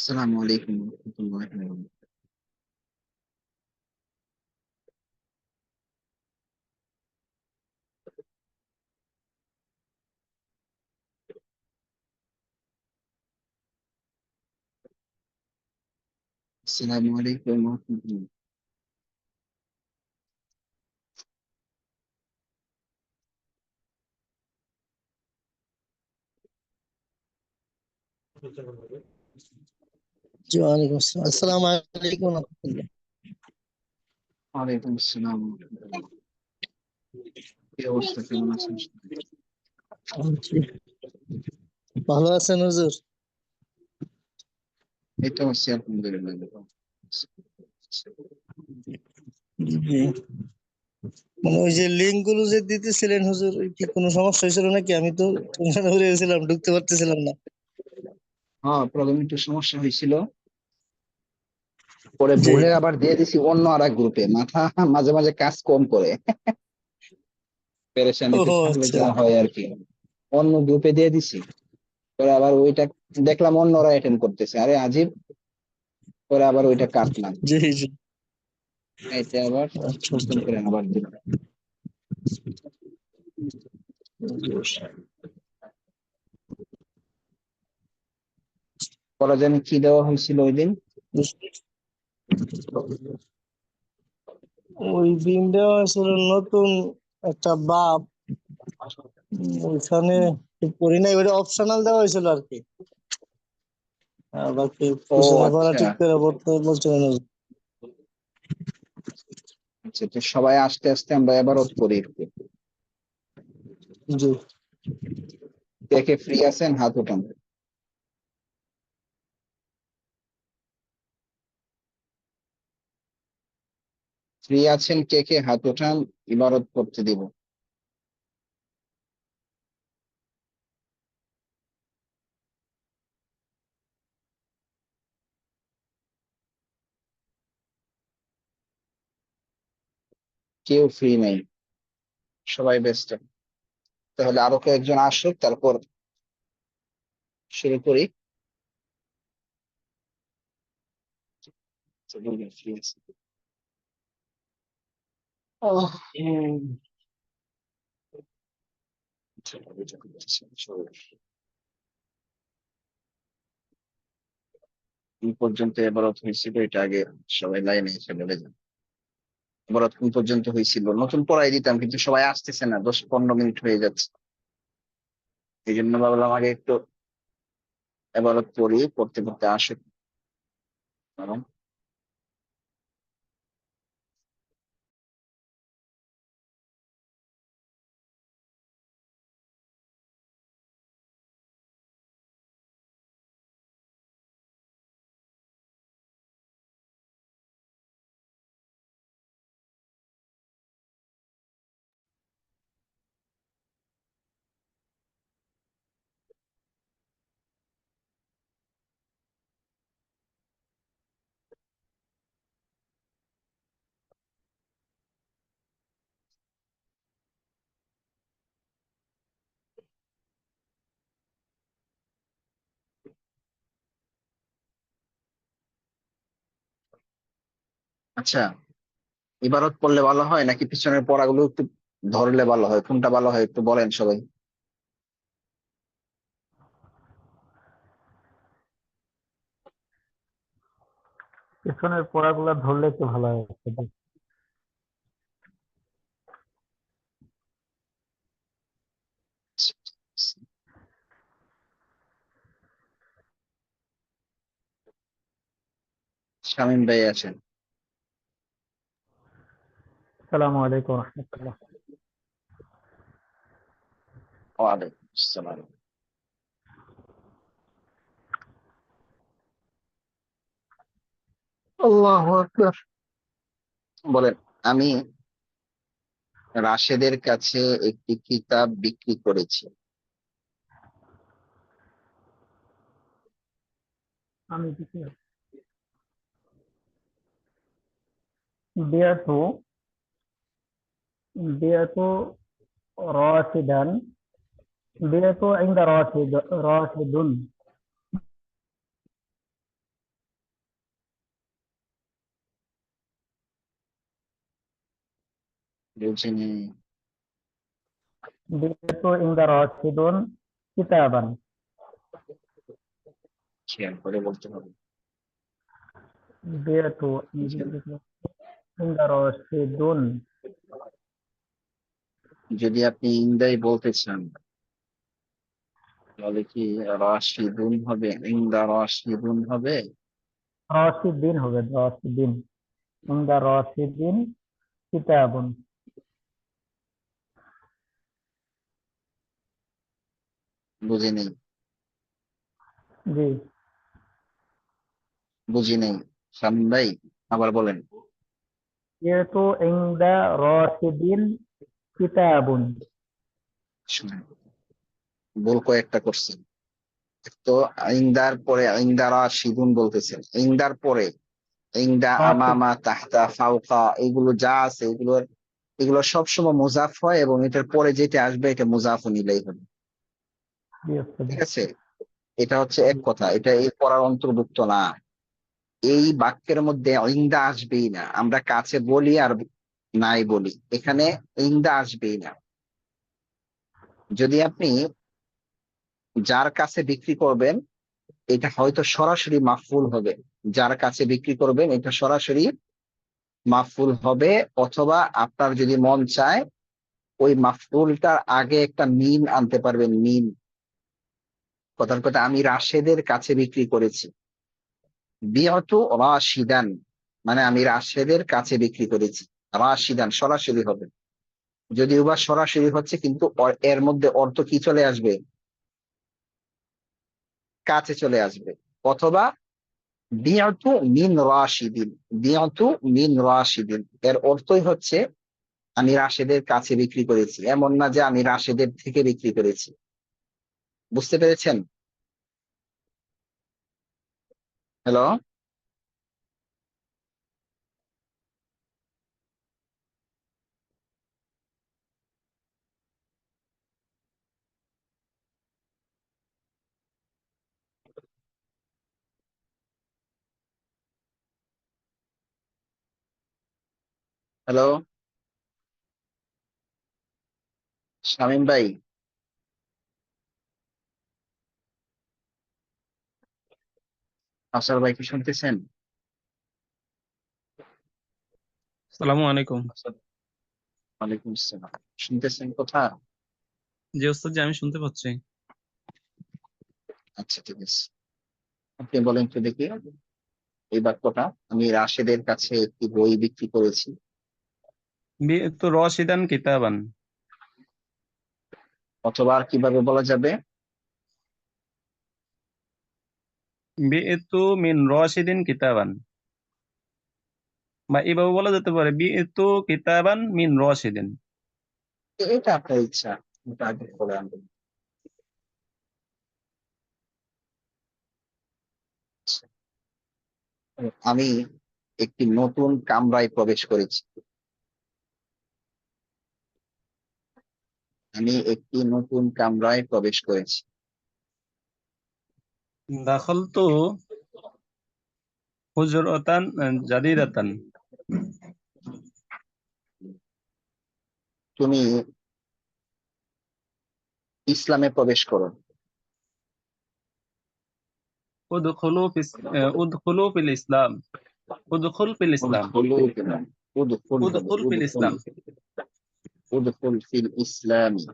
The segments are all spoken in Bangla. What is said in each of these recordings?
السلام عليكم ورحمة الله وبركاته. السلام عليكم ورحمة الله. जी वालेकुम अस्सलाम अस्सलाम वालेकुम वरहमतुल्लाह। ওয়ালাইকুম আসসালাম ওয়া রাহমাতুল্লাহ। কি অবস্থা, কেমন আছেন? জি, ভালো আছেন হুজুর? এই তো আছি আলহামদুলিল্লাহ। জি, মানে ওই যে লিঙ্ক গুলো যে দিতেছিলেন হুজুর, ওই কি কোনো সমস্যা হয়েছিল নাকি? আমি তো টেনশনে পড়ে গেছিলাম, ঢুকতে পারতেছিলাম না। হ্যাঁ, প্রথমে একটু সমস্যা হয়েছিল, পরে জি। ভুলে আবার দিয়ে দিছি অন্য আর এক গ্রুপে। মাথা মাঝে মাঝে কাজ কম করে, ও পেরেশানিতে থাকলে আচ্ছা। যা হয় আর কি। অন্য গ্রুপে দিয়ে দিছি, পরে আবার ওইটা দেখলাম অন্যরা অ্যাটেন্ড করতেছে, আরে আজিব। পরে আবার ওইটা কাটলাম, জি জি। এটা আবার আচ্ছা নতুন আচ্ছা। করে আবার দিলাম। পরে জানি কি দেওয়া হয়েছিল ওই দিন। ওই দিন দেওয়া হয়েছিল নতুন একটা বাপ, ওইখানে ঠিক করি নাই, ওইটা অপশনাল দেওয়া হয়েছিল আর কি। আর বাকি ও পিছনে পড়া আচ্ছা ঠিক করে পড়তে বলছিলেন। আচ্ছা, তো সবাই আস্তে আস্তে আমরা এবারও করি একটু। জি। কে কে ফ্রি আছেন হাত উঠান। ফ্রি আছেন কে কে হাত উঠান, ইবারত করতে দিব। কেউ ফ্রি নেই, সবাই ব্যস্ত। তাহলে আরো কয়েকজন আসুক, তারপর শুরু করি। ফ্রি আছে। হুম। কোন পর্যন্ত এবারত হয়েছিল এটা আগে সবাই লাইনে এসে বলে যান। এবারত কোন পর্যন্ত হয়েছিল, নতুন পড়াই দিতাম কিন্তু সবাই আসতেছে না, 10-15 মিনিট হয়ে যাচ্ছে। এই জন্য ভাবলাম আগে একটু এবারত পড়ি, পড়তে পড়তে আসুক। আচ্ছা, ইবারত পড়লে ভালো হয় নাকি পিছনের পড়াগুলো একটু ধরলে ভালো হয়, কোনটা ভালো হয় একটু বলেন সবাই। পেছনের পড়াগুলা ধরলে একটু ভালো হয়। শামীম ভাই আছেন। আসসালামু আলাইকুম রহমতুল্লাহ। ওয়ালাইকুম আসসালাম। আল্লাহু আকবার। বলেন। আমি রাশেদের কাছে একটি কিতাব বিক্রি করেছি। আমি কিছু বিয়াতু বিয়াতু রাশিদান বিয়াতু عند راشد راشد বুঝিনি। বিয়েতু ইনদা রাশিদুন কিতাবান। খেয়াল করে বলতে হবে। বিয়েতু ইনদা রাশিদুন। যদি আপনি ইন্দাই বলতে চান তাহলে কি রাশিদুন হবে, ইন্দা রাশিদুন হবে? রাশিদিন হবে, রাশিদিন। ইনদা রাশিদিন কিতাবুন। বুঝি নেই, জি। বুঝি নেই। শামীম ভাই আবার বলেন। বিয়েতু ইনদা রাশিদিন কিতাবুন। শুনেন, ভুল কয়েকটা করছেন। তো ইন্দার পরে ইন্দা রাশিদুন বলতেছেন, ইন্দার পরে ইন্দা, রাশিদ। আমামা, তাহতা, ফাওকা এগুলো যা আছে এগুলো সবসময় মুজাফ হয়, এবং এটার পরে যেটা আসবে এটা মুজাফ নিলেই হবে। জি ওস্তাদ। ঠিক আছে, এটা হচ্ছে এক কথা, এটা এই পড়ার অন্তর্ভুক্ত না। এই বাক্যের মধ্যে ইন্দা আসবেই না, আমরা কাছে বলি আর নাই বলি, এখানে ইন্দা আসবেই না। যদি আপনি যার কাছে বিক্রি করবেন এটা হয়তো সরাসরি মাফউল হবে, যার কাছে বিক্রি করবেন এটা সরাসরি মাফউল হবে, অথবা আপনার যদি মন চায় ওই মাফউলটার আগে একটা মিন আনতে পারবেন, মিন। কথার কথা, আমি রাশেদের কাছে বিক্রি করেছি, বিআতু রাশিদান, মানে আমি রাশেদের কাছে বিক্রি করেছি। রাশিদান সরাসরি হবে, যদিও বা সরাসরি হচ্ছে, কিন্তু এর মধ্যে অর্থ কি চলে আসবে, কাছে চলে আসবে। অথবা বিআতু মিন রাশিদিন, বিআতু মিন রাশিদিন এর অর্থই হচ্ছে আমি রাশেদের কাছে বিক্রি করেছি, এমন না যে আমি রাশেদের থেকে বিক্রি করেছি। বুঝতে পেরেছেন? হ্যালো, হ্যালো শামীম ভাই, আসার ভাই কি শুনতেছেন? আসসালামু আলাইকুম। ওয়ালাইকুম আসসালাম। শুনতেছেন কথা? জি ওস্তাদ জি, আমি শুনতে পাচ্ছি। আচ্ছা ঠিক আছে, আপনি বলেন তো দেখি এই বাক্যটা, আমি রাশেদের কাছে একটি বই বিক্রি করেছি। বি'তু রাশিদান কিতাবান। অথবা আর কিভাবে বলা যাবে? বি'তু মিন রাশিদিন কিতাবান, বা এভাবে বলা যেতে পারে বি'তু কিতাবান মিন রাশিদিন। এটা আপনার ইচ্ছা, এটা আগে করে আনবেন। আমি একটি নতুন কামরায় প্রবেশ করেছি, আমি একটি নতুন কামরায় প্রবেশ করেছি। দাখালতু হুজরাতান জাদিদাতান। তুমি ইসলামে প্রবেশ করো। উদখুলু ফিল ইসলাম। উদখুল ফিল ইসলাম। উদখুলু ফিল- উদখুল হবে, উদখুল ফিল উদখুল, ইসলাম। উদখুল ফিল ইসলামি।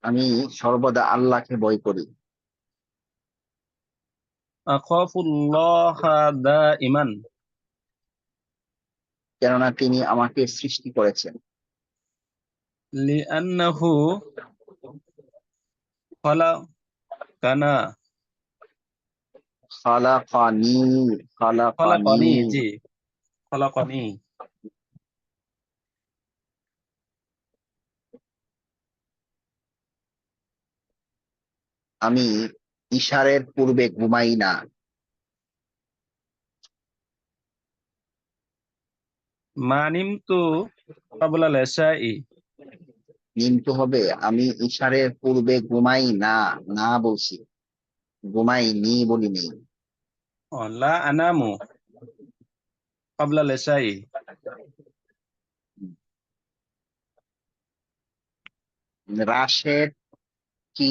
আমি সর্বদা আল্লাহকে ভয় করি, আখাফুল্লাহা দাইমান। কেননা তিনি আমাকে সৃষ্টি করেছেন। লিআন্নাহু খালাকানা। খালাকানি, খালাকানি। খালাকানি, জি, খালাকানি। আমি ইশারের পূর্বে ঘুমাই না। মা নিমতু ক্বাবলাল ইশাই। কিন্তু হবে, আমি ইশারের পূর্বে ঘুমাই না, না বলছি, ঘুমাই নি বলি নেই। লা আনামু ক্বাবলাল ইশাই। রাশেদ কি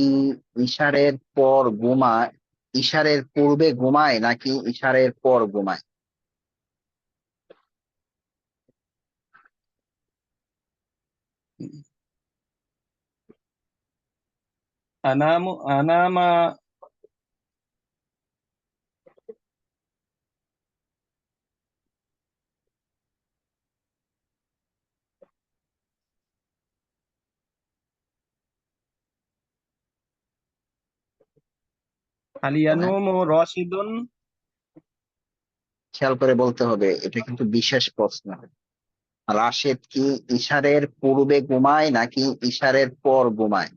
ইশারের পর ঘুমায়, ইশারের পূর্বে ঘুমায় নাকি ইশারের পর ঘুমায়? আনামু আনামা হাল বলেন, ইয়ানুমু রাশিদুন। খেয়াল করে বলতে হবে, এটা কিন্তু বিশেষ প্রশ্ন। রাশেদ কি ইশারের পূর্বে ঘুমায় নাকি ইশারের পর ঘুমায়?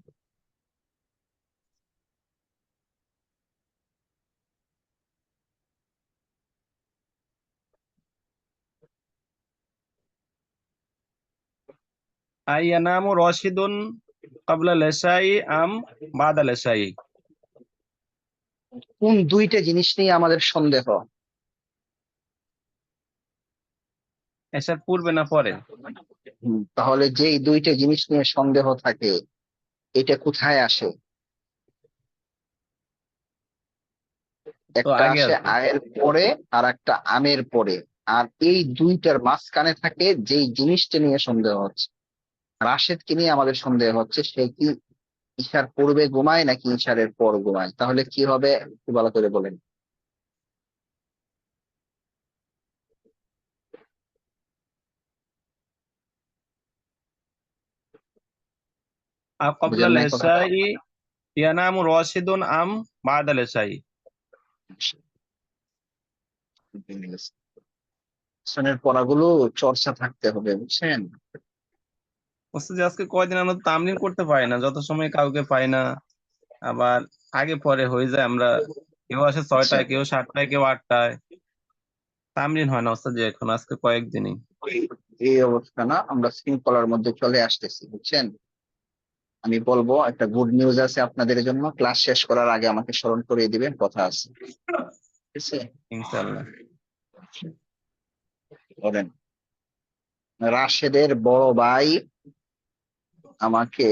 আইয়ানামু রাশিদুন ক্বাবলা আল-ইশাই আম বা'দা আল-ইশাই। কোন দুইটা জিনিস নিয়ে আমাদের সন্দেহ? এশার পূর্বে না পরে? তাহলে যেই দুইটা জিনিস নিয়ে সন্দেহ থাকে, এটা কোথায় আসে? তো একটা আগে আসে আছে। আয়ের পরে আর একটা আমের পরে। আর এই দুইটার মাঝখানে থাকে যেই জিনিসটা নিয়ে সন্দেহ হচ্ছে। রাশেদকে নিয়ে আমাদের সন্দেহ হচ্ছে, সে কি ঈশার পূর্বে ঘুমায় নাকি ঈশারের পর ঘুমায়? তাহলে কি হবে একটু ভালো করে বলেন। ক্বাবলা বুঝেন নাই কথাটা? আল-ইশাই ইয়ানামু রাশিদুন আম বা'দা আল-ইশাই। পিছনের পড়াগুলো চর্চা থাকতে হবে, বুঝছেন? ওস্তাদ আজকে কয়দিন আমরা তামরিন করতে পারি না, যত সময় কাউকে পাই না। আবার আগে পরে হয়ে যায়, আমরা কেউ আসে আচ্ছা, 6টায়, কেউ 7টায়, কেউ 8টায়। তামরিন হয় না ওস্তাদ জি, এখন আজকে কয়েকদিনই। এই অবস্থা না, আমরা শৃঙ্খলার মধ্যে চলে আসতেছি, বুঝছেন? আমি বলবো একটা গুড নিউজ আছে আপনাদের জন্য, ক্লাস শেষ করার আগে আমাকে স্মরণ করিয়ে দিবেন, কথা আছে, ঠিক আছে? ইনশাআল্লাহ। বলেন, রাশেদের বড় ভাই আমাকে,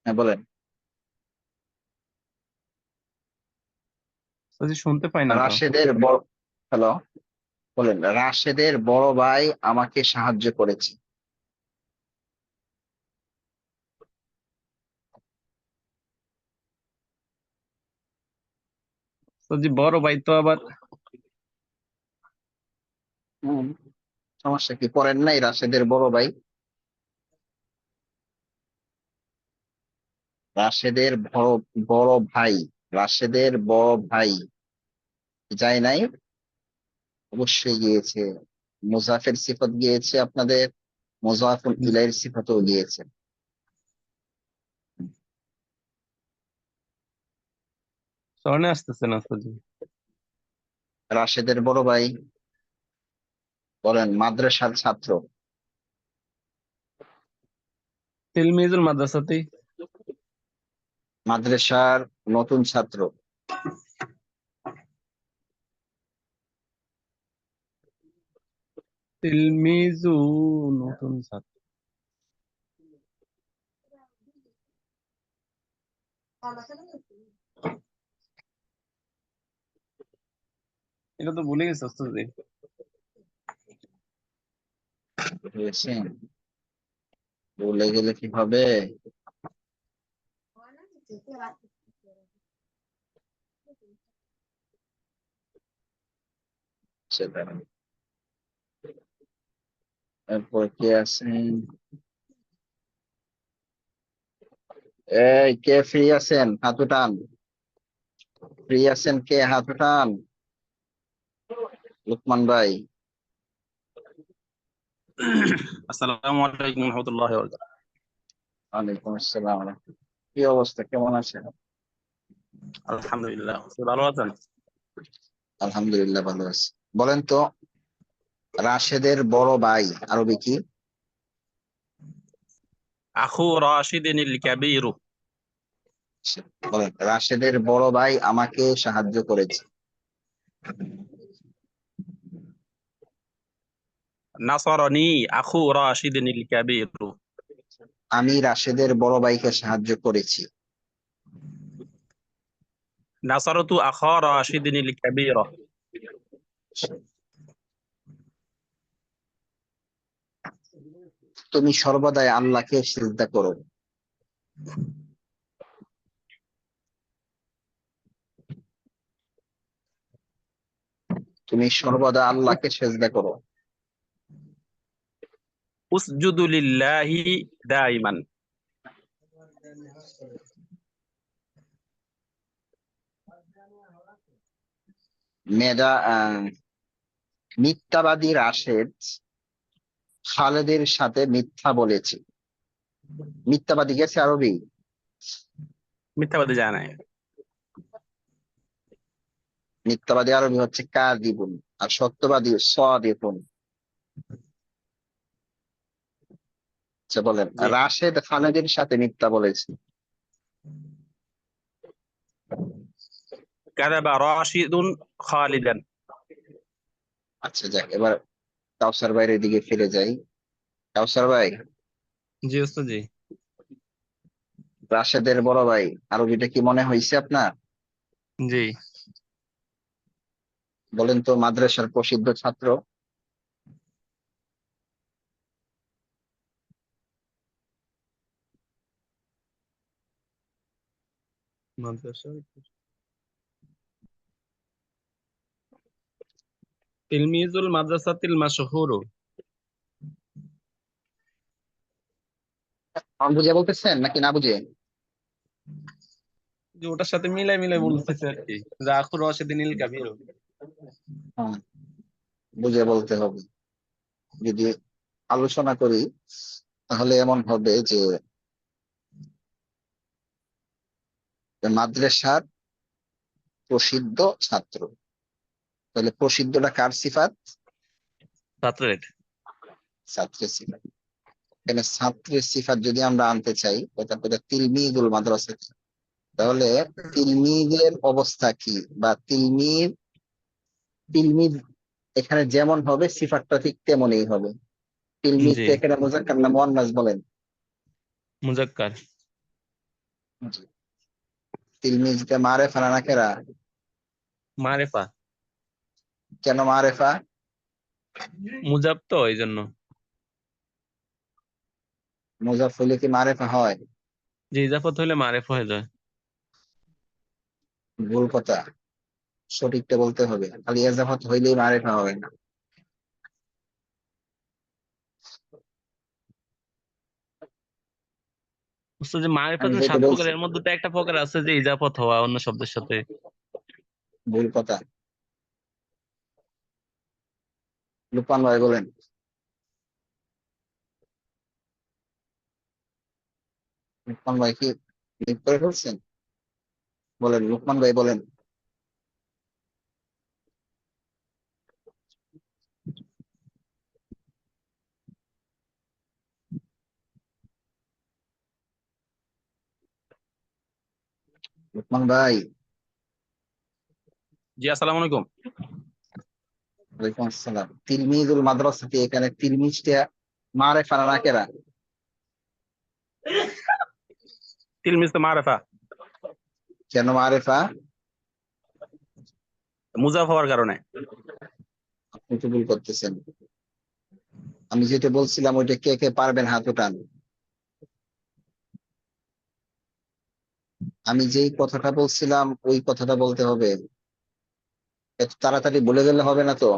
হ্যাঁ বলেন। ওস্তাদ জি, শুনতে পাই না তো। রাশেদের বড়, হ্যালো, বলেন, রাশেদের বড় ভাই আমাকে সাহায্য করেছে। ওস্তাদ জি, বড় ভাই তো আবার হম, সমস্যা কি, পড়েন নাই রাশেদের বড় ভাই? রাশেদের বড়, বড় ভাই, রাশেদের বড় ভাই যায় নাই? অবশ্যই গিয়েছে। মুজাফের সিফত গিয়েছে আপনাদের, মুজাফুল ইলাইহির সিফতও গিয়েছে। স্মরণে আসতেছে না ওস্তাদ জি। রাশেদের বড় ভাই, বলেন, মাদ্রাসার ছাত্র। তিলমিজুল মাদ্রাসাতি। মাদ্রাসার নতুন ছাত্র। তিলমিজু নতুন ছাত্র। এটা তো ভুলে গেছে ওস্তাদ জি। বুঝেছেন? বলে গেলে কি হবে? সেটা না। তারপর কে আছেন? এই কে ফ্রি আছেন হাত উঠান, ফ্রি আছেন কে, হাত উঠান। লুকমান ভাই। আসসালামু আলাইকুম ওয়া রাহমাতুল্লাহি ওয়া বারাকাতুহু। ওয়ালাইকুম আসসালাম ওয়া রাহমাতুল্লাহ। কি অবস্থা, কেমন আছেন? আলহামদুলিল্লাহ। আপনি ভালো আছেন? আলহামদুলিল্লাহ ভালো আছি। বলেন তো, রাশেদের বড় ভাই আরবি কি? আখু রাশিদিনিল কাবীর। বলেন, রাশেদের বড় ভাই আমাকে সাহায্য করেছে। নাসারানি আখু রাশিদিনিল কাবীর। আমি রাশেদের বড় ভাইকে সাহায্য করেছি। নাসারাতু আখা রাশিদিনিল কাবীর। তুমি সর্বদাই আল্লাহকে সিজদা করো। তুমি সর্বদা আল্লাহকে সিজদা করো। উসজুদু লিল্লাহি দাইমান। মিথ্যাবাদী রাশেদ খালেদের সাথে মিথ্যা বলেছে। মিথ্যাবাদী গেছে আরবি? মিথ্যাবাদী যায় নাই। মিথ্যাবাদী আরবি হচ্ছে কাযিবুন, আর সত্যবাদী সাদিকুন। আচ্ছা বলেন, জি। রাশেদ খালেদের সাথে মিথ্যা বলেছে। কাযাবা রাশিদুন খালিদান। আচ্ছা যাক, এবার কাউসার ভাইয়ের দিকে ফিরে যাই। কাউসার ভাই, জি ওস্তাদ জি। রাশেদের বড় ভাই, আরবিটা কি মনে হয়েছে আপনার? জি। বলেন তো, মাদ্রাসার প্রসিদ্ধ ছাত্র। মাদ্রাসা তিলমিজুল মাদ্রাসাতিল মাশহুরু। বুঝে বলতেছেন নাকি না বুঝে? যে ওটার সাথে মিলাই মিলাই বলতেছে আর কি, যে আখু রাশিদিনিল কাবীর। হ্যাঁ, বুঝে বলতে হবে। যদি আলোচনা করি তাহলে এমন হবে যে মাদ্রাসার প্রসিদ্ধ ছাত্র, তাহলে প্রসিদ্ধটা কার সিফাত? ছাত্রের। ছাত্রের সিফাত। এখানে ছাত্রের সিফাত যদি আমরা আনতে চাই, তাহলে তিলমিজুল মাদ্রাসা, তাহলে তিলমিজের অবস্থা কি, বা তিলমিজ এখানে যেমন হবে সিফাতটা ঠিক তেমনই হবে। তিলমিজ জি। এখানে মুজাক্কার না মুয়ান্নাস বলেন? মুজাক্কার। জি। তিলমিজটা মারেফা না নাকেরা? মারেফা। কেন মারেফা? মুজাব তো এই জন্য। মুজাফ হইলে কি মারেফা হয়? যে ইজাফত হইলে মারেফা হয়ে যায়। ভুল কথা, সঠিকটা বলতে হবে। খালি এজাফত হইলেই মারেফা হবে না। বুঝছো যে মারেফা আমি যে যেটা 7 বলছি প্রকারের মধ্যে তো একটা প্রকার আছে যে ইজাফত হওয়া অন্য শব্দের সাথে। ভুল কথা। লুকমান ভাই বলেন। লুকমান ভাই কি মিট করে ফেলছেন? বলেন লুকমান ভাই বলেন। লুকমান ভাই। জি আসসালামু আলাইকুম। ওয়ালাইকুম আসসালাম। তিলমিজুল মাদ্রাসাতে এখানে তিলমিজটা মারেফা না নাকেরা? তিলমিজ তো মারেফা। কেন মারেফা? মুজাফ হওয়ার কারণে। আপনি তো ভুল করতেছেন। আমি যেটা বলছিলাম ওইটা কে কে পারবেন হাত উঠান। আমি যেই কথাটা বলছিলাম ওই কথাটা বলতে হবে। এত তাড়াতাড়ি বলে গেলে হবে না তো।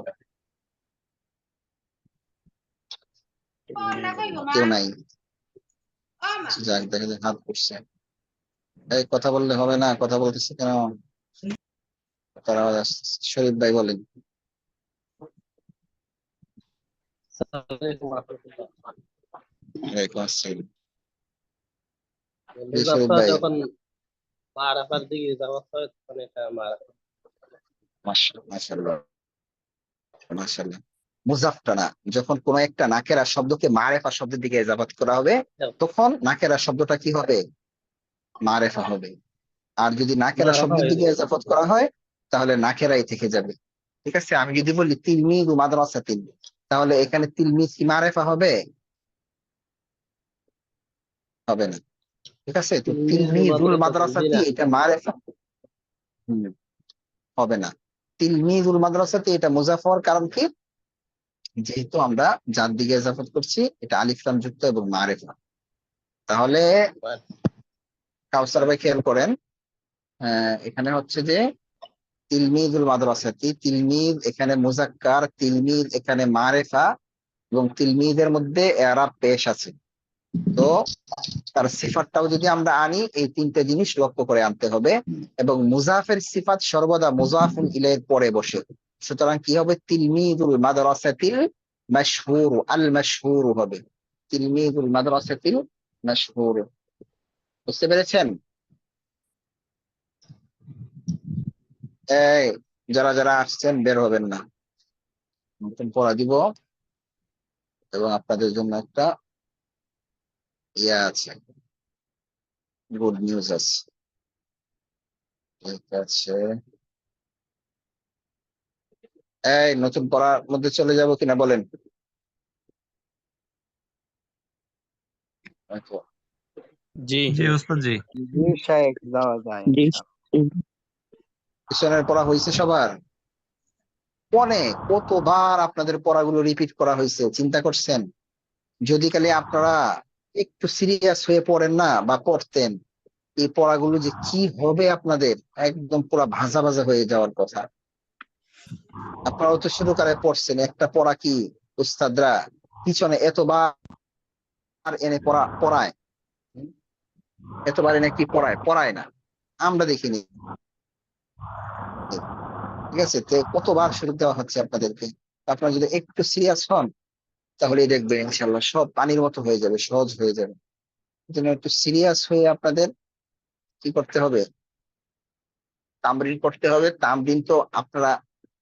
কেউ নাই? যাক, দেখা যায় হাত উঠছে। এই কথা বললে হবে না, কথা বলতেছে কেন? তার আওয়াজ আসছে। শরীফ ভাই বলেন। ওয়ালাইকুম আসসালাম। জি শরীফ মুজাফফর ভাই। যখন মারাফার দিকে যাওয়া হয় তখন এটা মারাফা। মাশাআল্লাহ মাশাআল্লাহ। মুজাফটা না, যখন কোন একটা নাকেরা শব্দকে মারেফা শব্দের দিকে ইজাফত করা হবে তখন নাকেরা শব্দটা কি হবে? মারেফা হবে। আর যদি নাকেরা মারাফা শব্দের হয়ে দিকে যায়। ইজাফত করা হয় তাহলে নাকেরাই থেকে যাবে। ঠিক আছে, আমি যদি বলি তিলমিযু মাদ্রাসাতিন, তাহলে এখানে তিলমিজ কি মারেফা হবে? হবে না। ঠিক আছে, তো তিলমিজুল মাদ্রাসাতি এটা মারেফা হবে না। তিলমিজুল মাদ্রাসাতি এটা মুজাফফর, কারণ কি? যেহেতু আমরা যার দিকে ইজাফত করছি এটা আলিফ লাম যুক্ত এবং মারেফা। তাহলে কাউসার ভাই খেয়াল করেন, এখানে হচ্ছে যে তিলমিজুল মাদ্রাসাতি, তিলমিজ এখানে মুজাক্কার, তিলমিজ এখানে মারেফা, এবং তিলমিজের মধ্যে এরাব পেশ আছে। তো তার সিফাতটাও যদি আমরা আনি, এই তিনটে জিনিস লক্ষ্য করে আনতে হবে, এবং মুজাফের সিফাত সর্বদা মুজাফুন ইলাইহির পরে বসে। সুতরাং কি হবে? তিলমিজুল মাদ্রাসাতিল মাশহুর, আল মাশহুর হবে তিলমিজুল মাদ্রাসাতিল মাশহুর। বুঝতে পেরেছেন? এই যারা যারা আসছেন বের হবেন না, নতুন পড়া দিব, এবং আপনাদের জন্য একটা ইয়া আছে, গুড নিউজ আছে। ঠিক আছে, এই নতুন পড়ার মধ্যে চলে যাব কিনা বলেন? আচ্ছা, জি জি ওস্তাদ জি। জি শায়েখ, যাওয়া যায় জি। পিছনের পড়া হয়েছে সবার? অনেক, কতবার আপনাদের পড়াগুলো রিপিট করা হয়েছে চিন্তা করছেন? যদি খালি আপনারা একটু সিরিয়াস হয়ে পড়েন না বা পড়তেন, এই পড়াগুলো যে কি হবে আপনাদের, একদম পুরো ভাজা ভাজা হয়ে যাওয়ার কথা। আপনারাও তো শুরু করে পড়ছেন, একটা পড়া কি উস্তাদরা পিছনে এতবার এনে পড়ায়, এতবার এনে কি পড়ায়? পড়ায় না, আমরা দেখিনি। ঠিক আছে, তো কতবার শুরু দেওয়া হচ্ছে আপনাদেরকে। আপনারা যদি একটু সিরিয়াস হন, তাহলে দেখবেন ইনশাল্লাহ সব পানির মতো হয়ে যাবে, সহজ হয়ে যাবে। এই জন্য একটু সিরিয়াস হয়ে আপনাদের কি করতে হবে? তামরিন করতে হবে। তামরিন তো আপনারা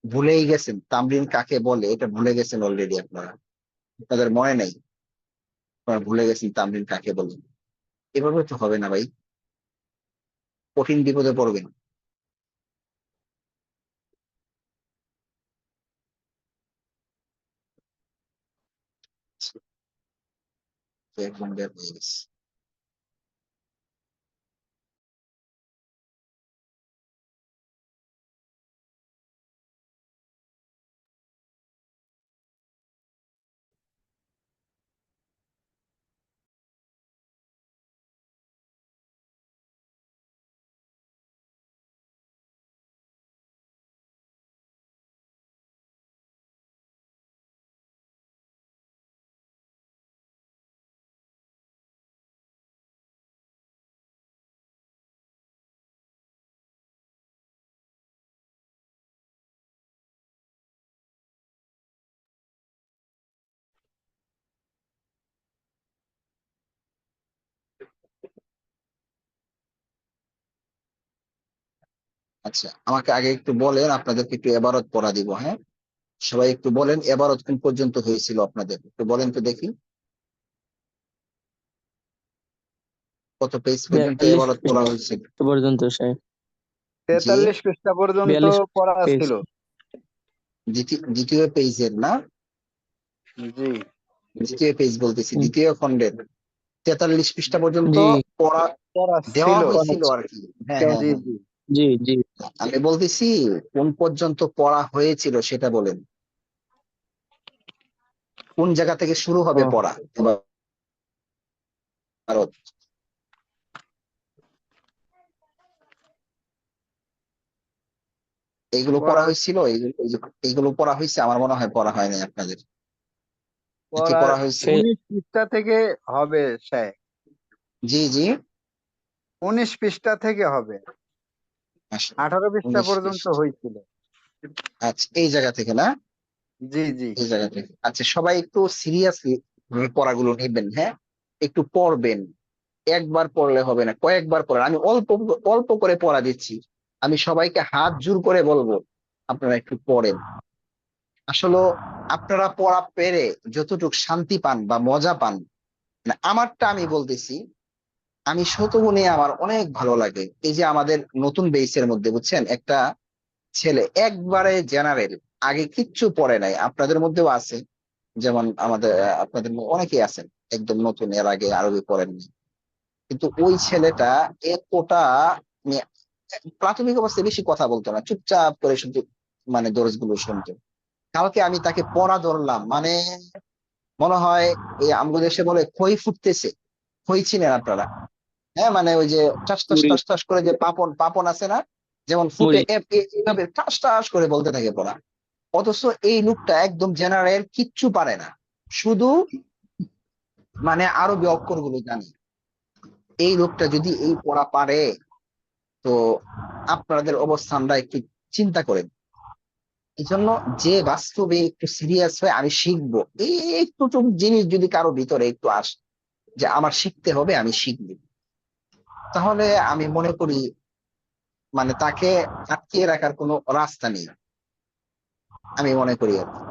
ভুলেই গেছেন, তামরিন কাকে বলে এটা ভুলে গেছেন অলরেডি আপনারা, আপনাদের মনে নেই, আপনারা ভুলে গেছেন তামরিন কাকে বলে। এভাবে তো হবে না ভাই, কঠিন বিপদে পড়বেন। একদম বের হয়ে গেছে। আচ্ছা, আমাকে আগে একটু বলেন, আপনাদেরকে একটু এবারত পড়া দিব, হ্যাঁ? সবাই একটু বলেন এবারত কোন পর্যন্ত হয়েছিল আপনাদের, একটু বলেন তো দেখি, কত পেজ পর্যন্ত 42 এবারত পড়া হয়েছিল? পর্যন্ত শায়েখ। জি, 43 পৃষ্ঠা পর্যন্ত 42 পড়া পেজ। ছিল। দ্বিতীয় পেজের না? জি দ্বিতীয় পেজ বলতেছি, দ্বিতীয় খণ্ডের 43 পৃষ্ঠা পর্যন্ত জি পড়া পড়া দেওয়া ছিল। হয়েছিল আর কি। হ্যাঁ হ্যাঁ জি হ্যাঁ, জি জি জি আমি বলতেছি কোন পর্যন্ত পড়া হয়েছিল সেটা বলেন, কোন জায়গা থেকে শুরু হবে ও পড়া এবারত? এইগুলো পড়া পড়া হয়েছিল? এইগুলো পড়া হয়েছে? আমার মনে হয় পড়া হয়নি আপনাদের। কি পড়া পড়া হয়েছে? 19 পৃষ্ঠা থেকে হবে শায়েখ, জি জি, 19 পৃষ্ঠা থেকে হবে, আসুন, 18 পৃষ্ঠা 19 পর্যন্ত পৃষ্ঠা। হয়েছিল। আচ্ছা, এই জায়গা থেকে না? জি জি এই জায়গা থেকে। আচ্ছা, সবাই একটু সিরিয়াসলি পড়াগুলো নেবেন, হ্যাঁ? একটু পড়বেন, একবার পড়লে হবে না, কয়েকবার পড়েন। আমি অল্প অল্প করে পড়া দিচ্ছি, আমি সবাইকে হাত জোর করে বলবো আপনারা একটু পড়েন। আসলে আপনারা পড়া পেরে যতটুকু শান্তি পান বা মজা পান, মানে আমারটা আমি বলতেছি, আমি শতগুণে আমার অনেক ভালো লাগে। এই যে আমাদের নতুন বেসের মধ্যে বুঝছেন, একটা ছেলে একবারে জেনারেল, আগে কিচ্ছু পড়ে নাই, আপনাদের মধ্যেও আছে, যেমন আমাদের আপনাদের অনেকেই আছেন একদম নতুন, এর আগে আরবি পড়েননি, কিন্তু ওই ছেলেটা এতটা মানে প্রাথমিক অবস্থায় বেশি কথা বলতো না, চুপচাপ করে শুধু মানে দরজ গুলো শুনতো। কালকে আমি তাকে পড়া ধরলাম, মানে মনে হয় এই আমগো দেশে বলে খই ফুটতেছে, খই চিনেন আপনারা? হ্যাঁ, মানে ওই যে টাস টাস মুড়ি টাস টাস করে যে পাপন পাপন আছে না, যেমন ফুটে মুড়ি এইভাবে টাস টাস করে বলতে থাকে পড়া। অথচ এই লোকটা একদম জেনারেল, কিচ্ছু পারে না, শুধু মানে আরবি অক্ষর গুলো জানে। এই লোকটা যদি এই পড়া পারে, তো আপনাদের অবস্থানটা একটু চিন্তা করেন। এই জন্য যে বাস্তবে একটু সিরিয়াস হয়ে আমি শিখবো, এই একটু জিনিস যদি কারো ভিতরে একটু আসে যে আমার শিখতে হবে, আমি শিখবো, তাহলে আমি মনে করি মানে তাকে আটকিয়ে রাখার কোনো রাস্তা নেই, আমি মনে করি আর কি।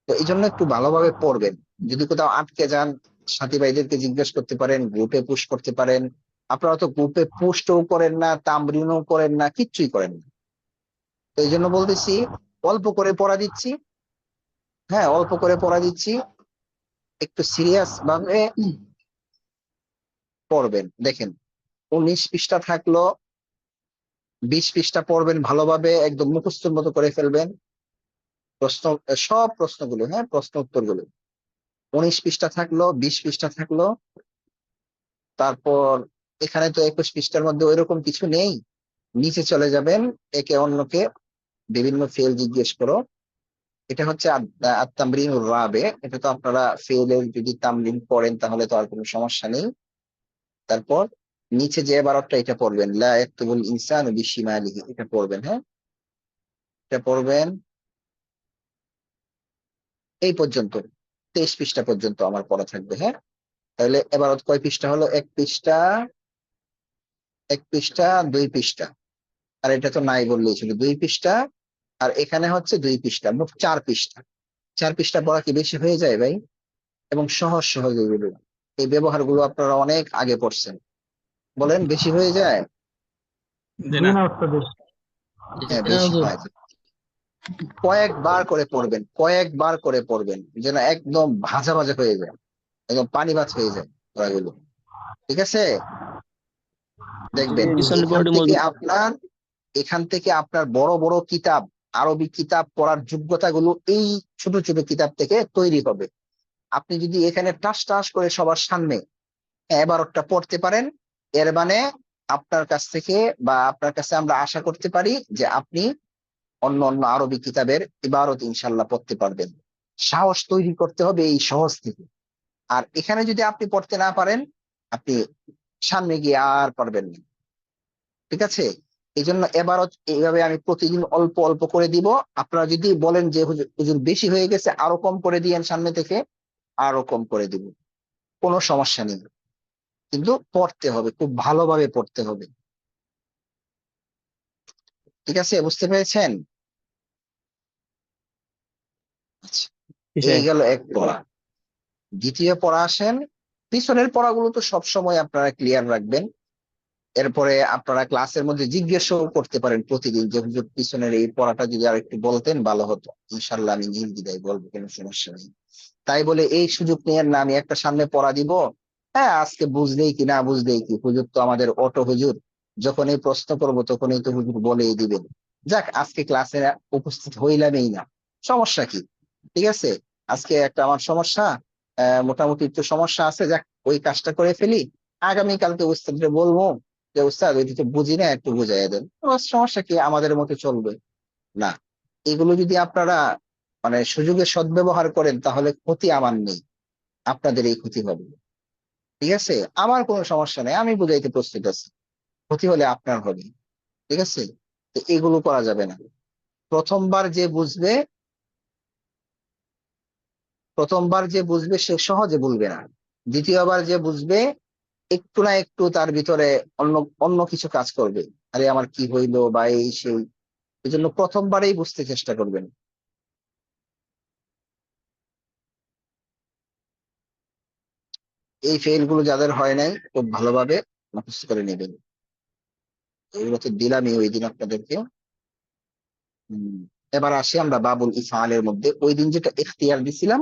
তো এই জন্য একটু ভালোভাবে পড়বেন। যদি কোথাও আটকে যান, সাথী ভাইদেরকে জিজ্ঞেস করতে পারেন, গ্রুপে পুশ করতে পারেন। আপনারা তো গ্রুপে পোস্টও করেন না, তামরিনও করেন না, কিচ্ছুই করেন না। তো এই জন্য বলতেছি, অল্প করে পড়া দিচ্ছি, হ্যাঁ অল্প করে পড়া দিচ্ছি, একটু সিরিয়াস ভাবে পড়বেন। দেখেন, 19 পৃষ্ঠা থাকলো, 20 পৃষ্ঠা পড়বেন ভালোভাবে, একদম মুখস্থর মতো করে ফেলবেন প্রশ্ন, সব প্রশ্নগুলো, হ্যাঁ প্রশ্ন উত্তরগুলো। 19 পৃষ্ঠা থাকলো, 20 পৃষ্ঠা থাকলো, তারপর এখানে তো 21 পৃষ্ঠার মধ্যে ওইরকম কিছু নেই। নিচে চলে যাবেন, একে অন্যকে বিভিন্ন ফেল জিজ্ঞেস করো। এটা হচ্ছে আত-তামরিনুর রাবে, এটা তো আপনারা ফেলের যদি তামরিন পড়েন তাহলে তো আর কোনো সমস্যা নেই। তারপর নিচে যে এবারটা এটা পড়বেন, লা ইয়াকতুবুল ইনসানু বিশিমালিহি, এটা পড়বেন, হ্যাঁ এটা পড়বেন। এই পর্যন্ত 23 পৃষ্ঠা পর্যন্ত আমার পড়া থাকবে, হ্যাঁ। তাহলে এবারত কয় পৃষ্ঠা হলো? 1 পৃষ্ঠা, 1 পৃষ্ঠা, 2 পৃষ্ঠা, আর এটা তো নাই বললেই ছিল, 2 পৃষ্ঠা, আর এখানে হচ্ছে 2 পৃষ্ঠা, মোট 4 পৃষ্ঠা। 4 পৃষ্ঠা পড়া কি বেশি হয়ে যায় ভাই? এবং সহজ সহজ এগুলো, এই ব্যবহারগুলো আপনারা অনেক আগে পড়ছেন, বলেন বেশি হয়ে যায়? জি জি না। না ওস্তাদ। হ্যাঁ বেশি হয়। কয়েকবার করে পড়বেন, কয়েকবার করে পড়বেন, যেন একদম ভাজা ভাজা হয়ে যায়, একদম পানি ভাত হয়ে যায় পড়াগুলো, ঠিক আছে? দেখবেন পিছনের এখান বোর্ডে থেকে মজুদ। আপনার, এখান থেকে আপনার বড় বড় কিতাব, আরবি কিতাব পড়ার যোগ্যতাগুলো এই ছোট ছোট কিতাব থেকে তৈরি হবে। আপনি যদি এখানে টাস টাস করে সবার সামনে এবারটা পড়তে পারেন, এর মানে আপনার কাছ থেকে বা আপনার কাছে আমরা আশা করতে পারি যে আপনি অন্য অন্য আরবি কিতাবের ইবারত ইনশাল্লাহ পড়তে পারবেন। সাহস তৈরি করতে হবে এই সহজ থেকে। আর এখানে যদি আপনি পড়তে না পারেন, আপনি সামনে গিয়ে আর পারবেন না, ঠিক আছে? এই জন্য এবারত এইভাবে আমি প্রতিদিন অল্প অল্প করে দিব। আপনারা যদি বলেন যে হুজুর হুজুর বেশি হয়ে গেছে, আরো কম করে দিয়েন সামনে থেকে, আরো কম করে দিব, কোনো সমস্যা নেই, কিন্তু পড়তে হবে, খুব ভালোভাবে পড়তে হবে, ঠিক আছে? বুঝতে পেরেছেন? আচ্ছা, এই গেল এক পড়া। দ্বিতীয় পড়া আসেন, পিছনের পড়াগুলো তো সবসময় আপনারা ক্লিয়ার রাখবেন। এরপরে আপনারা ক্লাসের মধ্যে জিজ্ঞেসও করতে পারেন প্রতিদিন যে হুজুর পিছনের এই পড়াটা যদি আর একটু বলতেন ভালো হতো, ইনশাল্লাহ আমি নির্দ্বিধায় বলবো, কোনো সমস্যা নেই। তাই বলে এই সুযোগ নিয়ে না আমি একটা সামনে পড়া দিব, হ্যাঁ আজকে বুঝলেই কি না বুঝলেই কি, হুজুর তো আমাদের অটো হুজুর, যখনই প্রশ্ন করবো তখনই তো হুজুর বলেই দিবেন। যাক, আজকে ক্লাসে উপস্থিত হইলামই না, সমস্যা কি? ঠিক আছে, আজকে একটা আমার সমস্যা, মোটামুটি একটু সমস্যা আছে, যাক ওই কাজটা করে ফেলি, আগামী কালকে উস্তাদকে বলবো যে উস্তাদ ওইটা তো বুঝি না, একটু বুঝাইয়া দেন, সমস্যা কি, আমাদের মতো চলবে না। এগুলো যদি আপনারা মানে সুযোগের সদ্ব্যবহার করেন তাহলে ক্ষতি আমার নেই, আপনাদের এই ক্ষতি হবে, ঠিক আছে? আমার কোনো সমস্যা নেই, আমি বুঝাইতে প্রস্তুত আছি, ক্ষতি হলে আপনার হবে, ঠিক আছে? তো এগুলো করা যাবে না। প্রথমবার যে বুঝবে, প্রথমবার যে বুঝবে সে সহজে ভুলবে না। দ্বিতীয়বার যে বুঝবে, একটু না একটু তার ভিতরে অন্য অন্য কিছু কাজ করবে, আরে আমার কি হইলো বা এই সেই। এই জন্য প্রথমবারেই বুঝতে চেষ্টা করবেন। এই ফেল গুলো যাদের হয় নাই খুব ভালোভাবে মুখস্থ করে নেবেন। এগুলো তো দিলামই ওই দিন আপনাদেরকে। এবার আসি আমরা বাবুল ইফআলের মধ্যে। ওই দিন যেটা ইখতিয়ার দিছিলাম,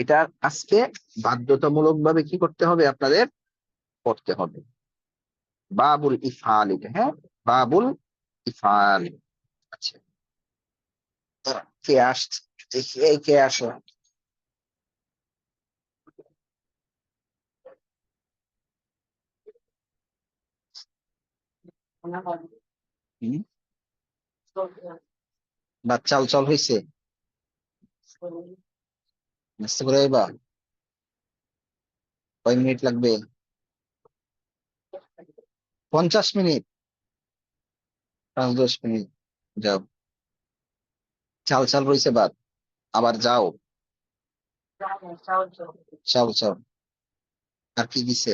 এটা আজকে বাধ্যতামূলক ভাবে কি করতে হবে আপনাদের, করতে হবে। বাবুল ইফআল, এটা হ্যাঁ, বাবুল ইফআল। আচ্ছা, কে আসছে, দেখি এই কে আসো। হুম? বা চাল চল হয়েছে, নাস্তা করে এবার কয় মিনিট লাগবে? 50 মিনিট, 5-10 মিনিট। যাও, চাল চাল রয়েছে বাদ, আবার যাও। চাল চাল, আর কি দিছে?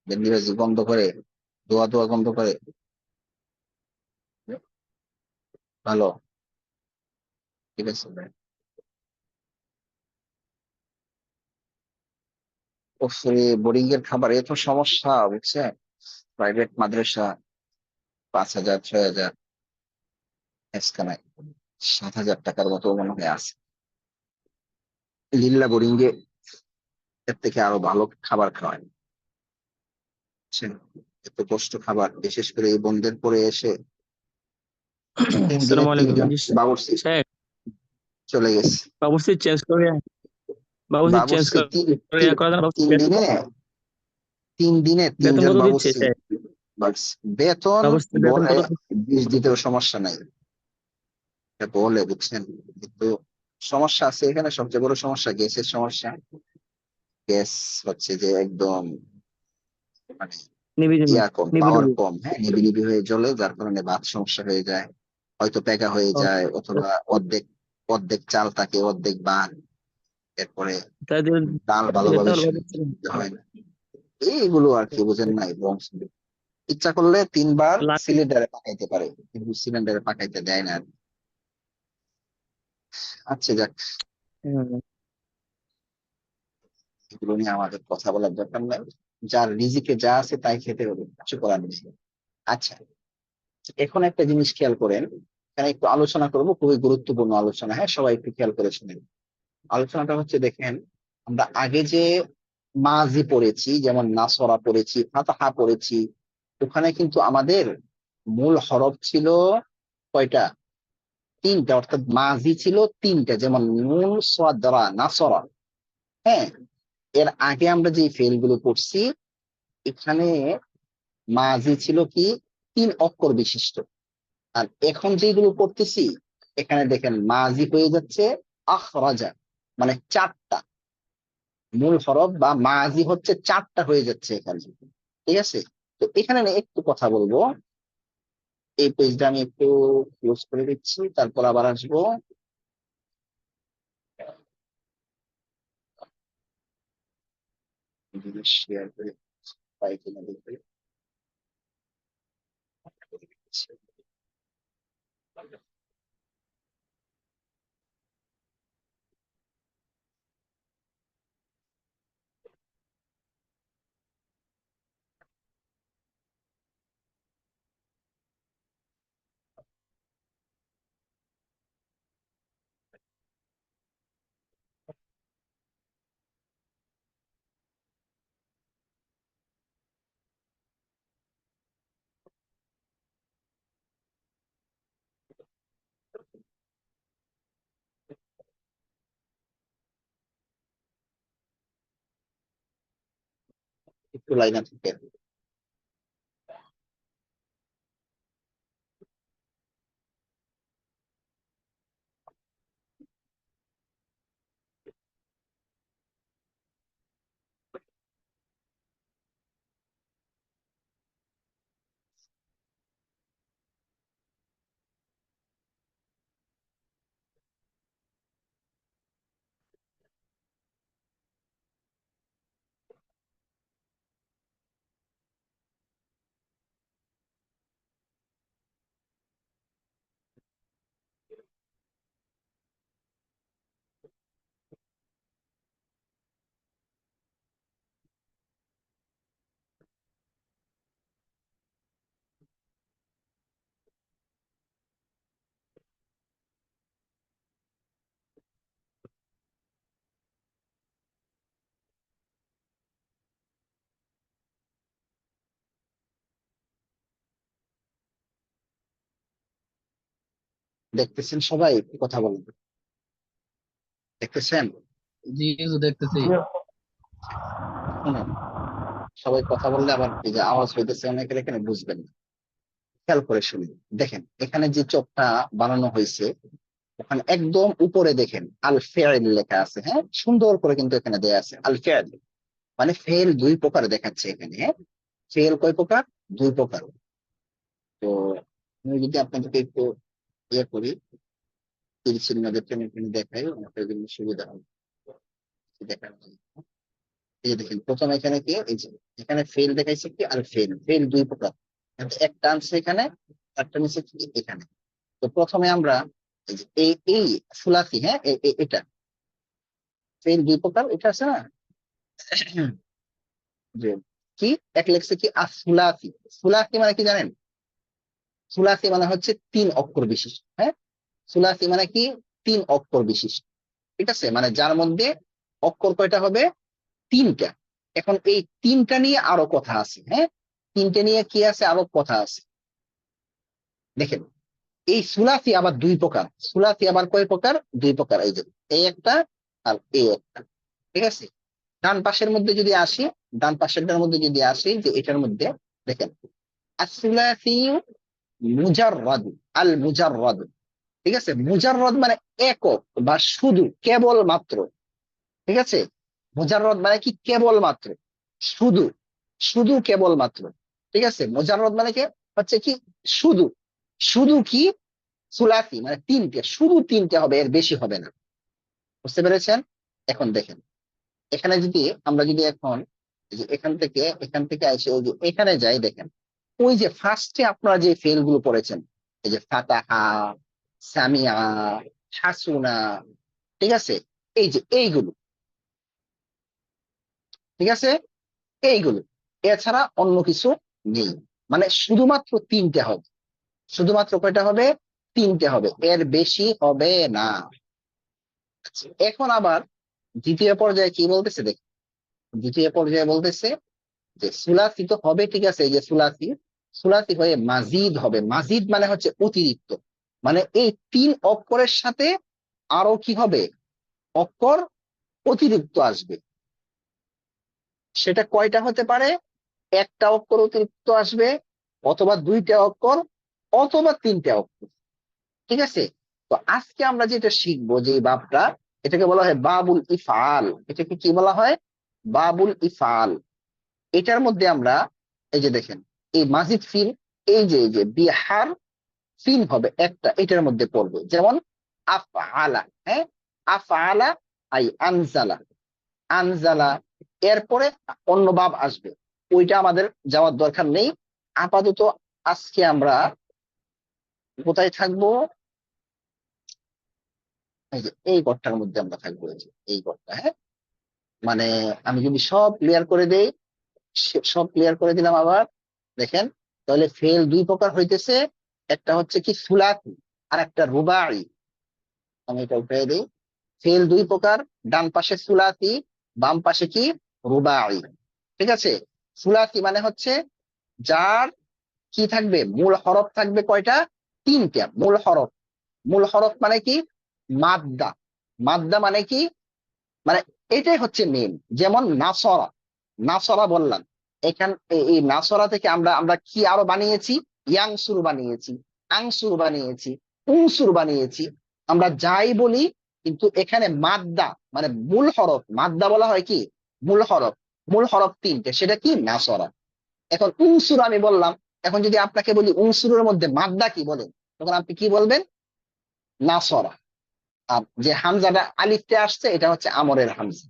ভেন্ডি ভাজি বন্ধ করে, দোয়া দোয়া বন্ধ করে, ভালো, ঠিক আছে। বোর্ডিং এর খাবার এত সমস্যা, বুঝছে? প্রাইভেট মাদ্রাসা, 5,000 6,000, এসকানায় 7,000 টাকার মতো মনে হয় আছে। লিল্লা বোর্ডিং এ এর থেকে আরো ভালো খাবার খাওয়ায়, বুঝছেন? এত কষ্ট খাবার, বিশেষ করে এই বন্ধের পরে এসে 3 দিনে আসসালামু আলাইকুম 3 জন জি বাবুর্চি শেখ চলে গেছে। বাবুর্চি চেঞ্জ করে বাবুর্চি করা যায় না? তিন দিনে 3 বেতন জন কত দিচ্ছে বাবুর্চি। শেখ? বাস, বেতন বাবুর্চি বেতন বলে কত দিচ্ছে? 20 দিতেও সমস্যা নাই, এটা বলে, বুঝছেন? কিন্তু সমস্যা আছে এখানে, সবচেয়ে বড় সমস্যা গ্যাসের সমস্যা। গ্যাস হচ্ছে যে একদম মানে নিবি নিবি ইয়া কম, নিবি পাওয়ার নিবি কম, হ্যাঁ, নিবি নিবি হয়ে জ্বলে, যার কারণে ভাত সমস্যা হয়ে যায়, হয়তো পেকা হয়ে যায়, অথবা অর্ধেক অর্ধেক চাল থাকে, অর্ধেক ভাত। এরপরে তাই দিলে ডাল দিলে ভালোভাবে তাহলে সিদ্ধ হয় না, এইগুলো আর কি, বুঝেন নাই? এবং ইচ্ছা করলে 3 বার লাগে। সিলিন্ডারে পাকাইতে পারে, কিন্তু সিলিন্ডারে পাকাইতে দেয় না আর কি। আচ্ছা যাক, হুম, এগুলো নিয়ে আমাদের কথা বলার দরকার নাই। যার রিজিকে যা আছে তাই খেতে হবে, কিছু করার নেই। আচ্ছা, এখন একটা জিনিস খেয়াল করেন, এখানে একটু আলোচনা করব, খুবই গুরুত্বপূর্ণ আলোচনা, হ্যাঁ, সবাই একটু খেয়াল করে শুনেন। আলোচনাটা হচ্ছে, দেখেন, আমরা আগে যে মাজি পড়েছি, যেমন নাসরা পড়েছি, ফাতাহা পড়েছি, ওখানে কিন্তু আমাদের মূল হরফ ছিল কয়টা? 3টা, অর্থাৎ মাজি ছিল 3টা, যেমন নুন, সাদ, রা, নাসরা। হ্যাঁ, এর আগে আমরা যে ফেল গুলো করছি, এখানে মাজি ছিল কি 3 অক্ষর বিশিষ্ট। আর এখন যেগুলো করতেছি, এখানে দেখেন মাজি হয়ে যাচ্ছে আখরাজা, মানে 4টা। মূল হরফ বা মাজি হচ্ছে 4টা হয়ে যাচ্ছে এখানে, ঠিক আছে? তো এখানে না একটু কথা বলবো, এই পেজটা আমি একটু ক্লোজ করে দিচ্ছি, তারপর আবার আসবো। শেয়ার করে পাই কিনা দেখতে। একটু লাইনে থাকে। দেখতেছেন সবাই? একটু কথা বলেন। দেখতেছেন? জি হুজুর দেখতেছি। শুনুন, সবাই কথা বললে আবার এই যে আওয়াজ হইতেছে অনেকের এখানে বুঝবেন না। খেয়াল করে শুনুন। দেখেন এখানে যে চোখটা বানানো হয়েছে, ওখানে একদম উপরে দেখেন আল ফেইল লেখা আছে। হ্যাঁ, সুন্দর করে কিন্তু এখানে দেয়া আছে আল ফেইল, মানে ফেল দুই প্রকার দেখাচ্ছে এখানে। হ্যাঁ, ফেল কয় প্রকার? দুই প্রকার। তো আমি যদি আপনাদেরকে একটু ইয়ে করি, তীর চিহ্ন দেখে এখানে দেখাই, আমাদের জন্য সুবিধা হবে দেখার জন্য। এই যে দেখেন প্রথমে এখানে কি, এই যে এখানে ফেল দেখাইছে কি, আর ফেল ফেল দুই প্রকার। একটা আনছে এখানে, একটা নিচে কি এখানে। তো প্রথমে আমরা এই যে এই সুলাসি, হ্যাঁ এটা ফেল দুই প্রকার, এটা আছে না যে কি, এক লেখছে কি আসুলাসি। সুলাসি মানে কি জানেন? সুলাসি মানে হচ্ছে তিন অক্ষর বিশিষ্ট। হ্যাঁ, সুলাসি মানে কি, তিন অক্ষর বিশিষ্ট। ঠিক আছে, মানে যার মধ্যে অক্ষর কয়টা হবে? তিনটা। এখন এই তিনটা নিয়ে আরো কথা আছে। হ্যাঁ, তিনটা নিয়ে কি আছে, আরো কথা আছে। দেখেন এই সুলাসি আবার দুই প্রকার। সুলাসি আবার কয় প্রকার? দুই প্রকার। এই যে এই একটা আর এই একটা। ঠিক আছে, ডান পাশের মধ্যে যদি আসি, ডান পাশেরটার মধ্যে যদি আসি, যে এটার মধ্যে দেখেন আসুলাসি মুজাররাদ, আল মুজাররাদ। ঠিক আছে, মুজাররদ মানে একক বা শুধু, কেবল মাত্র। ঠিক আছে, মুজাররদ মানে কি, কেবল মাত্র, শুধু, শুধু কেবল মাত্র। ঠিক আছে, মুজাররদ মানে কি হচ্ছে কি, শুধু, শুধু কি সুলাসি মানে তিনটে, শুধু তিনটে হবে, এর বেশি হবে না। বুঝতে পেরেছেন? এখন দেখেন এখানে যদি আমরা যদি এখন এই যে এখান থেকে এসে ওই যে এখানে যাই, দেখেন ওই যে ফার্স্টে আপনারা যে ফেল গুলো পড়েছেন, এই যে ফাতাহা, সামিয়া, হাসুনা, ঠিক আছে, এই যে এইগুলো, ঠিক আছে, এইগুলো এছাড়া অন্য কিছু নেই। মানে শুধুমাত্র তিনটে হবে, শুধুমাত্র কয়টা হবে? তিনটে হবে, এর বেশি হবে না। আচ্ছা, এখন আবার দ্বিতীয় পর্যায়ে কি বলতেছে দেখ, দ্বিতীয় পর্যায়ে বলতেছে যে সুলাসি তো হবে, ঠিক আছে, এই যে সুলাসি, সুলাসি হয়ে মাজিদ হবে। মাজিদ মানে হচ্ছে অতিরিক্ত, মানে এই তিন অক্ষরের সাথে আরো কি হবে, অক্ষর অতিরিক্ত আসবে। সেটা কয়টা হতে পারে? একটা অক্ষর অতিরিক্ত আসবে, অথবা দুইটা অক্ষর, অথবা তিনটা অক্ষর। ঠিক আছে, তো আজকে আমরা যেটা শিখবো, যে বাবটা, এটাকে বলা হয় বাবুল ইফআল। এটাকে কি বলা হয়? বাবুল ইফআল। এটার মধ্যে আমরা এই যে দেখেন এই মাজিদ ফিল, এই যে বিহার ফিল হবে একটা, এটার মধ্যে পড়বে। যেমন আফআলা, হ্যাঁ, আফআলা আই আনজালা, আনজালা। এরপরে অন্য বাব আসবে, ওইটা আমাদের যাওয়ার দরকার নেই। আপাতত আজকে আমরা কোথায় থাকবো? এই যে এই ঘরটার মধ্যে আমরা থাকবো, এই যে এই ঘরটা। হ্যাঁ, মানে আমি যদি সব ক্লিয়ার করে দেই, সব ক্লিয়ার করে দিলাম আবার, দেখেন তাহলে ফেল দুই প্রকার হইতেছে, একটা হচ্ছে কি সুলাসি, আর একটা রুবাই। আমি এটা উঠে দিই। ফেল দুই প্রকার, ডান পাশে সুলাসি, বাম পাশে কি, রুবাই। ঠিক আছে, সুলাসি মানে হচ্ছে যার কি থাকবে, মূল হরফ থাকবে কয়টা? তিনটা মূল হরফ। মূল হরফ মানে কি, মাদ্দা। মাদ্দা মানে কি, মানে এটাই হচ্ছে মেন। যেমন নাসরা, নাসরা বললাম, এখান এই নাসরা থেকে আমরা আমরা কি আরো বানিয়েছি? ইয়াংসুর বানিয়েছি, আংসুর বানিয়েছি, উংসুর বানিয়েছি। আমরা যাই বলি, কিন্তু এখানে মাদ্দা মানে মূল হরফ, মাদ্দা বলা হয় কি, মূল হরফ। মূল হরফ তিনটে, সেটা কি, নাসরা। এখন উংসুর আমি বললাম, এখন যদি আপনাকে বলি উংসুরের মধ্যে মাদ্দা কি বলেন, তখন আপনি কি বলবেন? নাসরা। আর যে হামজাটা আলিফতে আসছে, এটা হচ্ছে আমরের হামজা।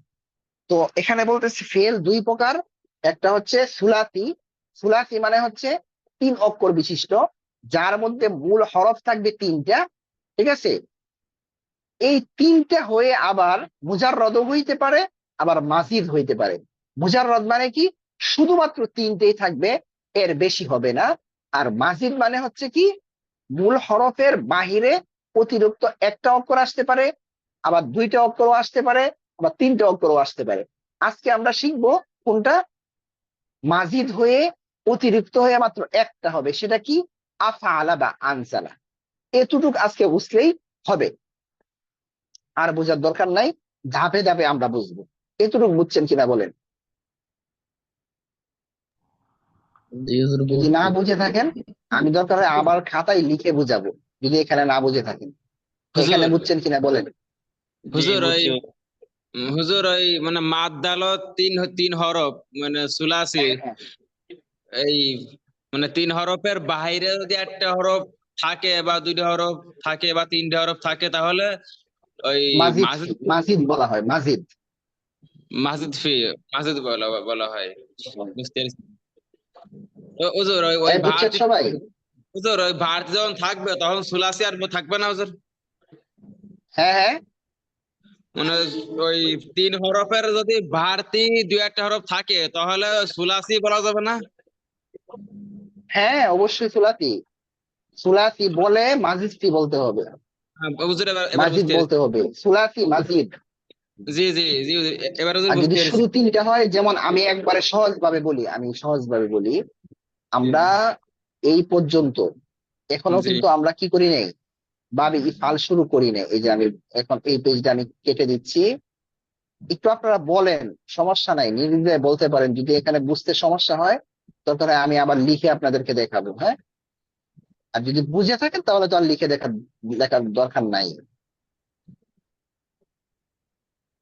তো এখানে বলতেছে ফেল দুই প্রকার, একটা হচ্ছে সুলাসি। সুলাসি মানে হচ্ছে তিন অক্ষর বিশিষ্ট, যার মধ্যে মূল হরফ থাকবে তিনটা। ঠিক আছে, এই তিনটা হয়ে আবার মুজাররদ হইতে পারে, আবার মাজিদ হইতে পারে। মুজাররদ মানে কি, শুধুমাত্র তিনটেই থাকবে, এর বেশি হবে না। আর মাজিদ মানে হচ্ছে কি, মূল হরফের বাহিরে অতিরিক্ত একটা অক্ষর আসতে পারে, আবার দুইটা অক্ষরও আসতে পারে, আবার তিনটা অক্ষরও আসতে পারে। আজকে আমরা শিখবো কোনটা মাজিদ হয়ে অতিরিক্ত হয়ে মাত্র একটা হবে, সেটা কি, আফআলা বা আনজালা। এতটুক আজকে বুঝলেই হবে, আর বোঝার দরকার নাই, ধাপে ধাপে আমরা বুঝবো। এতটুকু বুঝছেন কিনা বলেন? জি হুজুর যদি না বুঝছি। বুঝে থাকেন আমি দরকার হয় আবার খাতায় লিখে বুঝাবো, যদি এখানে না বুঝে থাকেন। এখানে হুজুর বুঝছেন কিনা বলেন? জি হুজুর ওই বুঝছি। হুজুর ওই মানে মাদ দালত তিন তিন হরফ মানে সুলাসি, হ্যাঁ, এই মানে তিন হরফের বাইরে যদি একটা হরফ থাকে বা দুইটা হরফ থাকে বা তিনটা হরফ থাকে তাহলে ওই মাজিদ মাজিদ মাজিদ বলা হয়, মাজিদ। মাজিদ ফি মাজিদ বলা বলা হয়। বুঝতে পেরেছি। হুজুর ওই ওই এই বুঝছেন ভারতি সবাই? হুজুর ওই ভারতি যখন থাকবে তখন সুলাসি আর থাকবে না হুজুর? হ্যাঁ হ্যাঁ, মানে ওই তিন হরফের যদি ভারতি দুই একটা হরফ থাকে তাহলে সুলাসি বলা যাবে না? হ্যাঁ অবশ্যই সুলাতি, সুলাতি বলে মাজিদটি বলতে হবে, হুজুর এবার এবার মাজিদ বুঝতে বলতে পেরেছি। হবে, সুলাতি মাজিদ। জি জি জি হুজুর, এবার হুজুর আর যদি বুঝতে পেরেছি। শুধু তিনটা হয়, যেমন আমি একবারে সহজ ভাবে বলি, আমি সহজ ভাবে বলি, আমরা এই পর্যন্ত এখনো জি কিন্তু আমরা কি করি নাই, ভাবে ফাল শুরু করি নাই। এই যে আমি এখন এই পেজটা আমি কেটে দিচ্ছি, একটু আপনারা বলেন, সমস্যা নাই, নির্দ্বিধায় বলতে পারেন। যদি এখানে বুঝতে সমস্যা হয় দরকার হয় আমি আবার লিখে আপনাদেরকে দেখাবো, হ্যাঁ? আর যদি বুঝে থাকেন তাহলে তো আর লিখে দেখার দরকার নাই।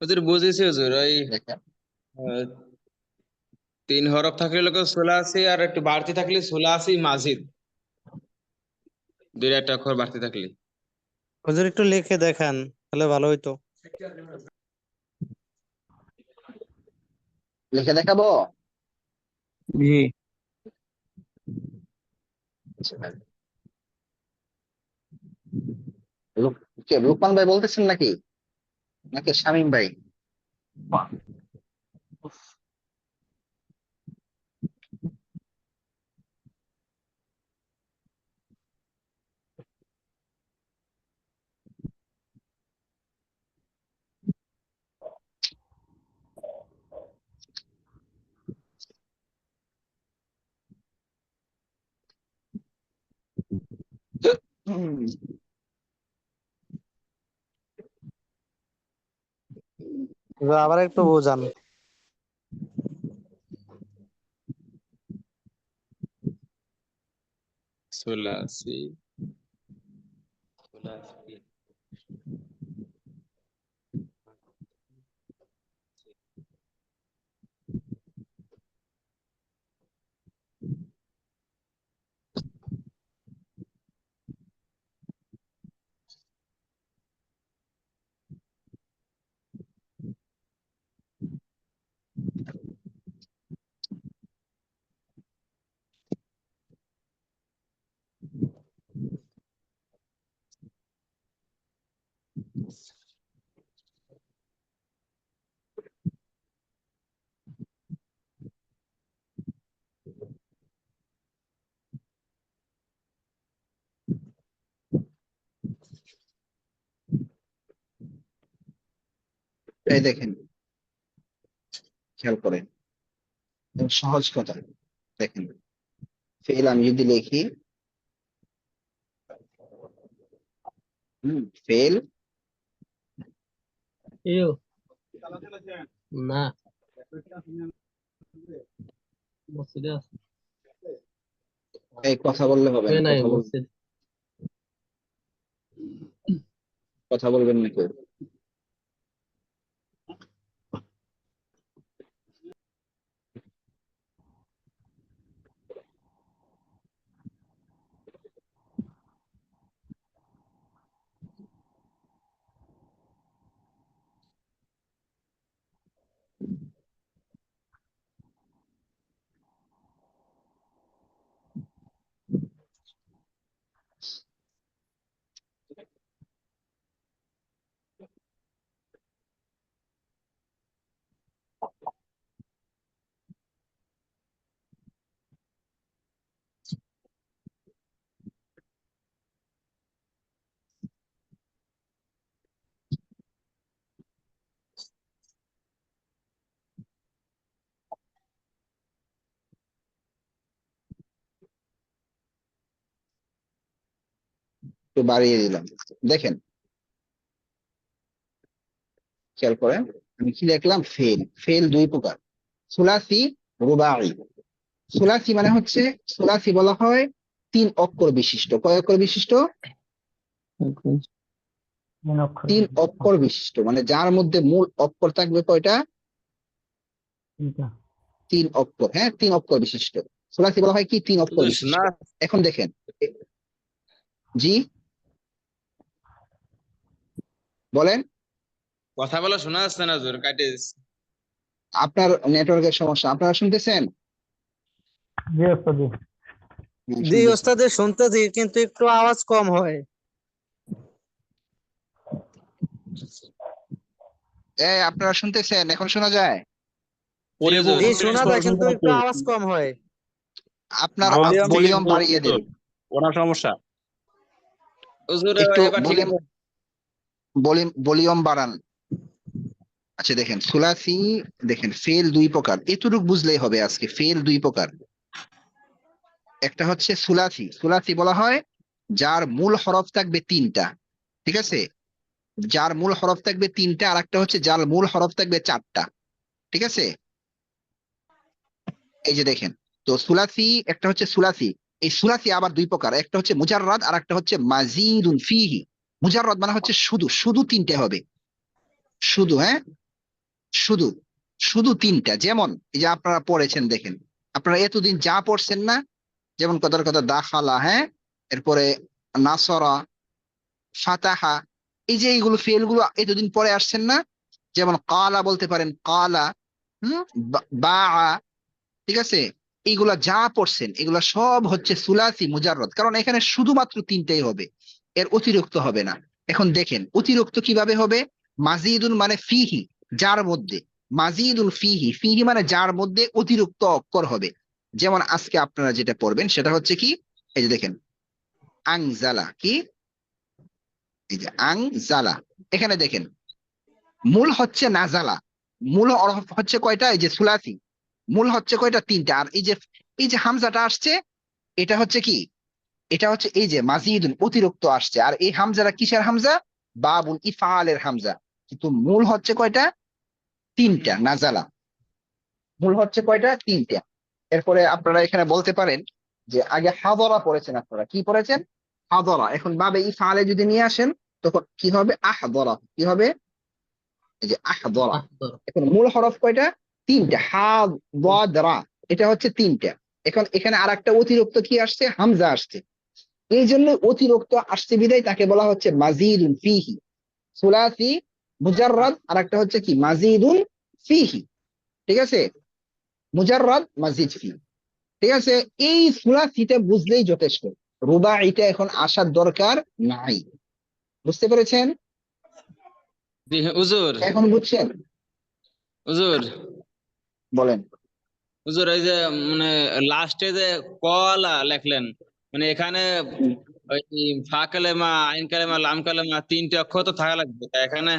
হুজুর বুঝেছি হুজুর। ওই দেখেন, আহ, তিন হরফ থাকলে লোক সুলাসি আর একটু বাড়তি থাকলে সুলাসি মাজিদ, দুই একটা অক্ষর বাড়তি থাকলে। হুজুর একটু লিখে দেখান তাহলে ভালো হইতো। লিখে দেখাবো। জি। কে রূপমান ভাই বলতেছেন নাকি, নাকি শামীম ভাই? হুম, এবার আবার একটু বোঝান। সুলাসি সুলাসি এই দেখেন, খেয়াল করেন, একদম সহজ কথা। দেখেন, ফেল আমি যদি লিখি, ফেল, ইউ না মসজিদে আছে। এই কথা বললে হবে এ না, নাই কথা বল, মসজিদ। কথা বলবেন নাকি? একটু বাড়িয়ে দিলাম। দেখেন খেয়াল করেন আমি কি লিখলাম, ফেল। ফেল দুই প্রকার, সুলাসি, রুবাই। সুলাসি মানে হচ্ছে, সুলাসি বলা হয় 3 অক্ষর বিশিষ্ট। কয় অক্ষর বিশিষ্ট? 3 অক্ষর বিশিষ্ট, মানে যার মধ্যে মূল অক্ষর থাকবে কয়টা? 3 অক্ষর। হ্যাঁ, 3 অক্ষর বিশিষ্ট সুলাসি বলা হয় কি 3 অক্ষর হুজুর বিশিষ্ট। শোনা এখন দেখেন, জি বলেন। কথা বলা শোনা যাচ্ছে না হুজুর, কাটে যাচ্ছে। আপনার নেটওয়ার্কের সমস্যা, আপনারা শুনতেছেন? জি ওস্তাদ জি। হ্যাঁ, জি শুনতেছি। ওস্তাদে শুনতেছি, কিন্তু একটু আওয়াজ কম হয়। আপনারা শুনতেছেন? এখন শোনা যায়? জি হুজুর। জি শোনা যায়, কিন্তু একটু আওয়াজ কম হয়। আপনার আওয়াজ ঠিক ভলিউম মতো বাড়িয়ে দেন, ওটা সমস্যা। হুজুর একটু এবার ঠিক আছে। ভলিউম বাড়ান। আচ্ছা দেখেন, সুলাসি, দেখেন ফেল 2 প্রকার, এতটুকু বুঝলেই হবে আজকে। ফেল 2 প্রকার। একটা হচ্ছে সুলাসি। সুলাসি বলা হয় যার মূল হরফ থাকবে 3টা, ঠিক আছে? যার মূল হরফ থাকবে 3টা, আর একটা হচ্ছে যার মূল হরফ থাকবে 4টা, ঠিক আছে? এই যে দেখেন, তো সুলাসি, একটা হচ্ছে সুলাসি। এই সুলাসি আবার 2 প্রকার, একটা হচ্ছে মুজাররাদ আর একটা হচ্ছে মাজিদুন ফিহি। মুজাররাদ মানে হচ্ছে শুধু, শুধু 3টে হবে, শুধু। হ্যাঁ, শুধু, শুধু 3টা। যেমন এই যে আপনারা পড়েছেন, দেখেন আপনারা এতদিন যা পড়ছেন না, যেমন কথার কথা দাখালা, হ্যাঁ, এরপরে নাসরা, ফাতাহা, এই যে এইগুলো ফেল গুলো এতদিন পরে আসছেন না, যেমন কালা বলতে পারেন, কালা, বা, ঠিক আছে? এইগুলা যা পড়ছেন এগুলা সব হচ্ছে সুলাসি মুজাররদ, কারণ এখানে শুধুমাত্র 3টাই হবে, এর অতিরিক্ত হবে না। এখন দেখেন অতিরিক্ত কিভাবে হবে। মাজিদুন মানে ফিহি, যার মধ্যে। মাজিদুল ফিহি, ফিহি মানে যার মধ্যে অতিরিক্ত অক্ষর হবে। যেমন আজকে আপনারা যেটা পড়বেন সেটা হচ্ছে কি, এই যে দেখেন, আংজালা, কি, এই যে আংজালা। এখানে দেখেন মূল হচ্ছে নাজালা, মূল হরফ হচ্ছে কয়টা? এই যে সুলাসি, মূল হচ্ছে কয়টা? 3টা। আর এই যে হামজাটা আসছে, এটা হচ্ছে কি, এটা হচ্ছে এই যে মাজিদুন, অতিরিক্ত আসছে। আর এই হামজাটা কিসের হামজা? বাবুল ইফআলের হামজা। কিন্তু মূল হচ্ছে কয়টা? 3টা, নাজালা। মূল হচ্ছে কয়টা? 3টা। এরপরে আপনারা এখানে বলতে পারেন যে আগে হাদরা পড়েছেন, আপনারা কি পড়েছেন? হাদরা। এখন বাবে ইফআলে যদি নিয়ে আসেন তখন কি হবে? আহদরা। কি হবে? এই যে আহদরা। এখন মূল হরফ কয়টা? 3টা, হা, দাদ, রা। এটা হচ্ছে 3টা। এখন এখানে আর একটা অতিরিক্ত কি আসছে? হামজা আসছে। এই জন্য অতিরিক্ত আসছে বিদায় তাকে বলা হচ্ছে মাজিদুন ফিহি। সুলাসি, মুজাররাদ, আর একটা হচ্ছে কি মাজিদুন ফিহি, ঠিক আছে? মুজাররাদ, মাজিদ ফি, ঠিক আছে? এই সুলাসিটা বুঝলেই যথেষ্ট, রুবাইটা এখন আসার দরকার নাই। বুঝতে পেরেছেন? জি হুজুর। এখন বুঝছেন? হুজুর বলেন। হুজুর এই যে মানে লাস্টে যে কলা লেখলেন, মানে এখানে ওই ফা কালেমা, আইন কালেমা, লাম কালেমা 3টে অক্ষর তো থাকা লাগবে। তা এখানে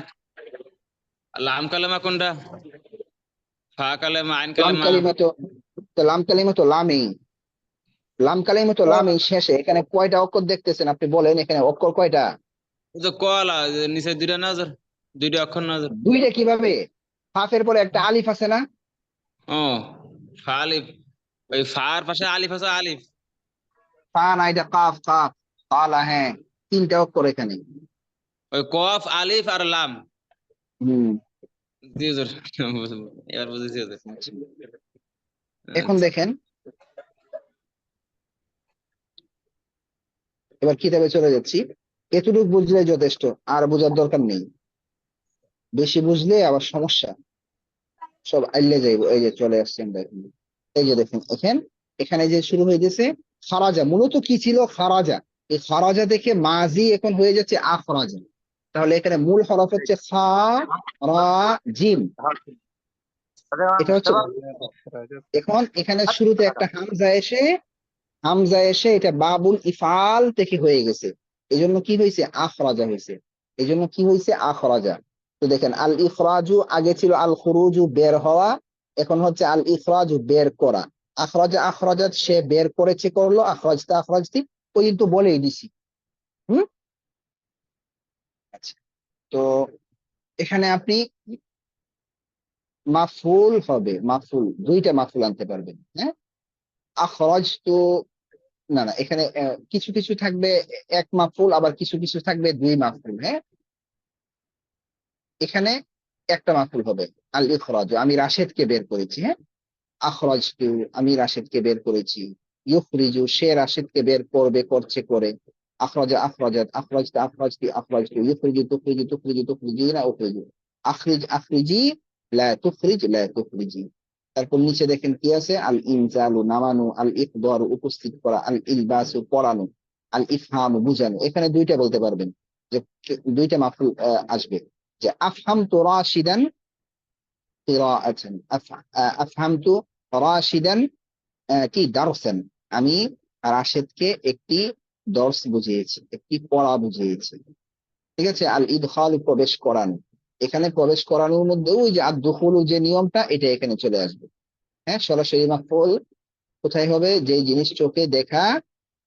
লাম কালেমা কোনটা? ফা কালেমা, আইন লাম কালেমা। কালিমা তো, লাম কালিমা তো লামেই, লাম কালিমা তো লামেই শেষে। এখানে কয়টা অক্ষর দেখতেছেন আপনি? বলেন এখানে অক্ষর কয়টা? ওই যে কলা যে নিচে 2টা না হুজুর? 2টা অক্ষর না হুজুর? 2টা কিভাবে? হাফের পরে একটা আলিফ আছে না? ও, ফা আলিফ, ওই ফার পাশে আলিফ আছে, আলিফ। ফা না, এটা কাফ, কাফ, কালা, হ্যাঁ। 3টা অক্ষর এখানে। ওই কফ, আলিফ আর লাম। হম। জি হুজুর। এবার বুঝেছি হুজুর। এখন আচ্ছা। দেখেন, এবার কিতাবে চলে যাচ্ছি। এতটুকু বুঝলে যথেষ্ট, আর বোঝার দরকার নেই। বেশি বুঝলে আবার সমস্যা, সব আইলে যাইব। এই যে চলে আসছেন, দেখেন, এই যে দেখেন এখানে যে শুরু হয়ে গেছে খারাজা। মূলত কি ছিল? খারাজা। এই খারাজা থেকে মাজি এখন হয়ে যাচ্ছে আখরাজা। তাহলে এখানে মূল হরফ হচ্ছে খা, রা, জিম। এটা হচ্ছে, এখন এখানে শুরুতে একটা হামজা এসে এটা বাবুল ইফাল থেকে হয়ে গেছে। এই জন্য কি হয়েছে? আখরাজা হয়েছে। এই জন্য কি হয়েছে? আখরাজা। তো দেখেন, আল ইখরাজু আগে ছিল আল খুরুজু, বের হওয়া। এখন হচ্ছে আল ইখরাজু, বের করা। আখরাজা, আখরাজাত, সে বের করেছে, করলো। আখরাজতা, আখরাজতি, ওই কিন্তু বলেই দিছি। হুম। আচ্ছা, তো এখানে আপনি মাফুল হবে, মাফুল দুইটা মাফুল আনতে পারবেন। হ্যাঁ, আখরাজ তো না না, এখানে কিছু কিছু থাকবে এক মাফুল, আবার কিছু কিছু থাকবে দুই মাফুল। হ্যাঁ, এখানে একটা মাফুল হবে, আল ইখরাজ, আমি রাশেদকে বের করেছি। হ্যাঁ, আখরাজতু, আমি রাশেদকে বের করেছি। ইউখরিজু, সে রাশেদকে বের করবে, করছে, করে। আখরাজা আখরাজাত, আখরাজতা আখরাজতি আখরাজতু। ইউখরিজু তুখরিজু তুখরিজু তুখরিজিনা উখরিজু। আখরিজ আখরিজি, লা তুখরিজ লা তুখরিজি। তারপর নিচে দেখেন কি আছে, আল ইনজালু, নামানো। আল ইখদারু, উপস্থিত করা। আল ইলবাসু, পরানো। আল ইফহামু, বুঝানো। এখানে দুইটা বলতে পারবেন, যে দুইটা মাফুল আসবে, যে আফহামতু রাশিদান কিরাআতান, আফহামতু রাশিদান কি দারসান, আমি রাশেদকে একটি দর্স বুঝিয়েছি, একটি পড়া বুঝিয়েছি। ঠিক আছে। আল ইদখাল, প্রবেশ করানো। এখানে প্রবেশ করানোর মধ্যে ওই যে আদ-দুখুলু যে নিয়মটা, এটা এখানে চলে আসবে। হ্যাঁ, সরাসরি মাফউল কোথায় হবে, যে জিনিস চোখে দেখা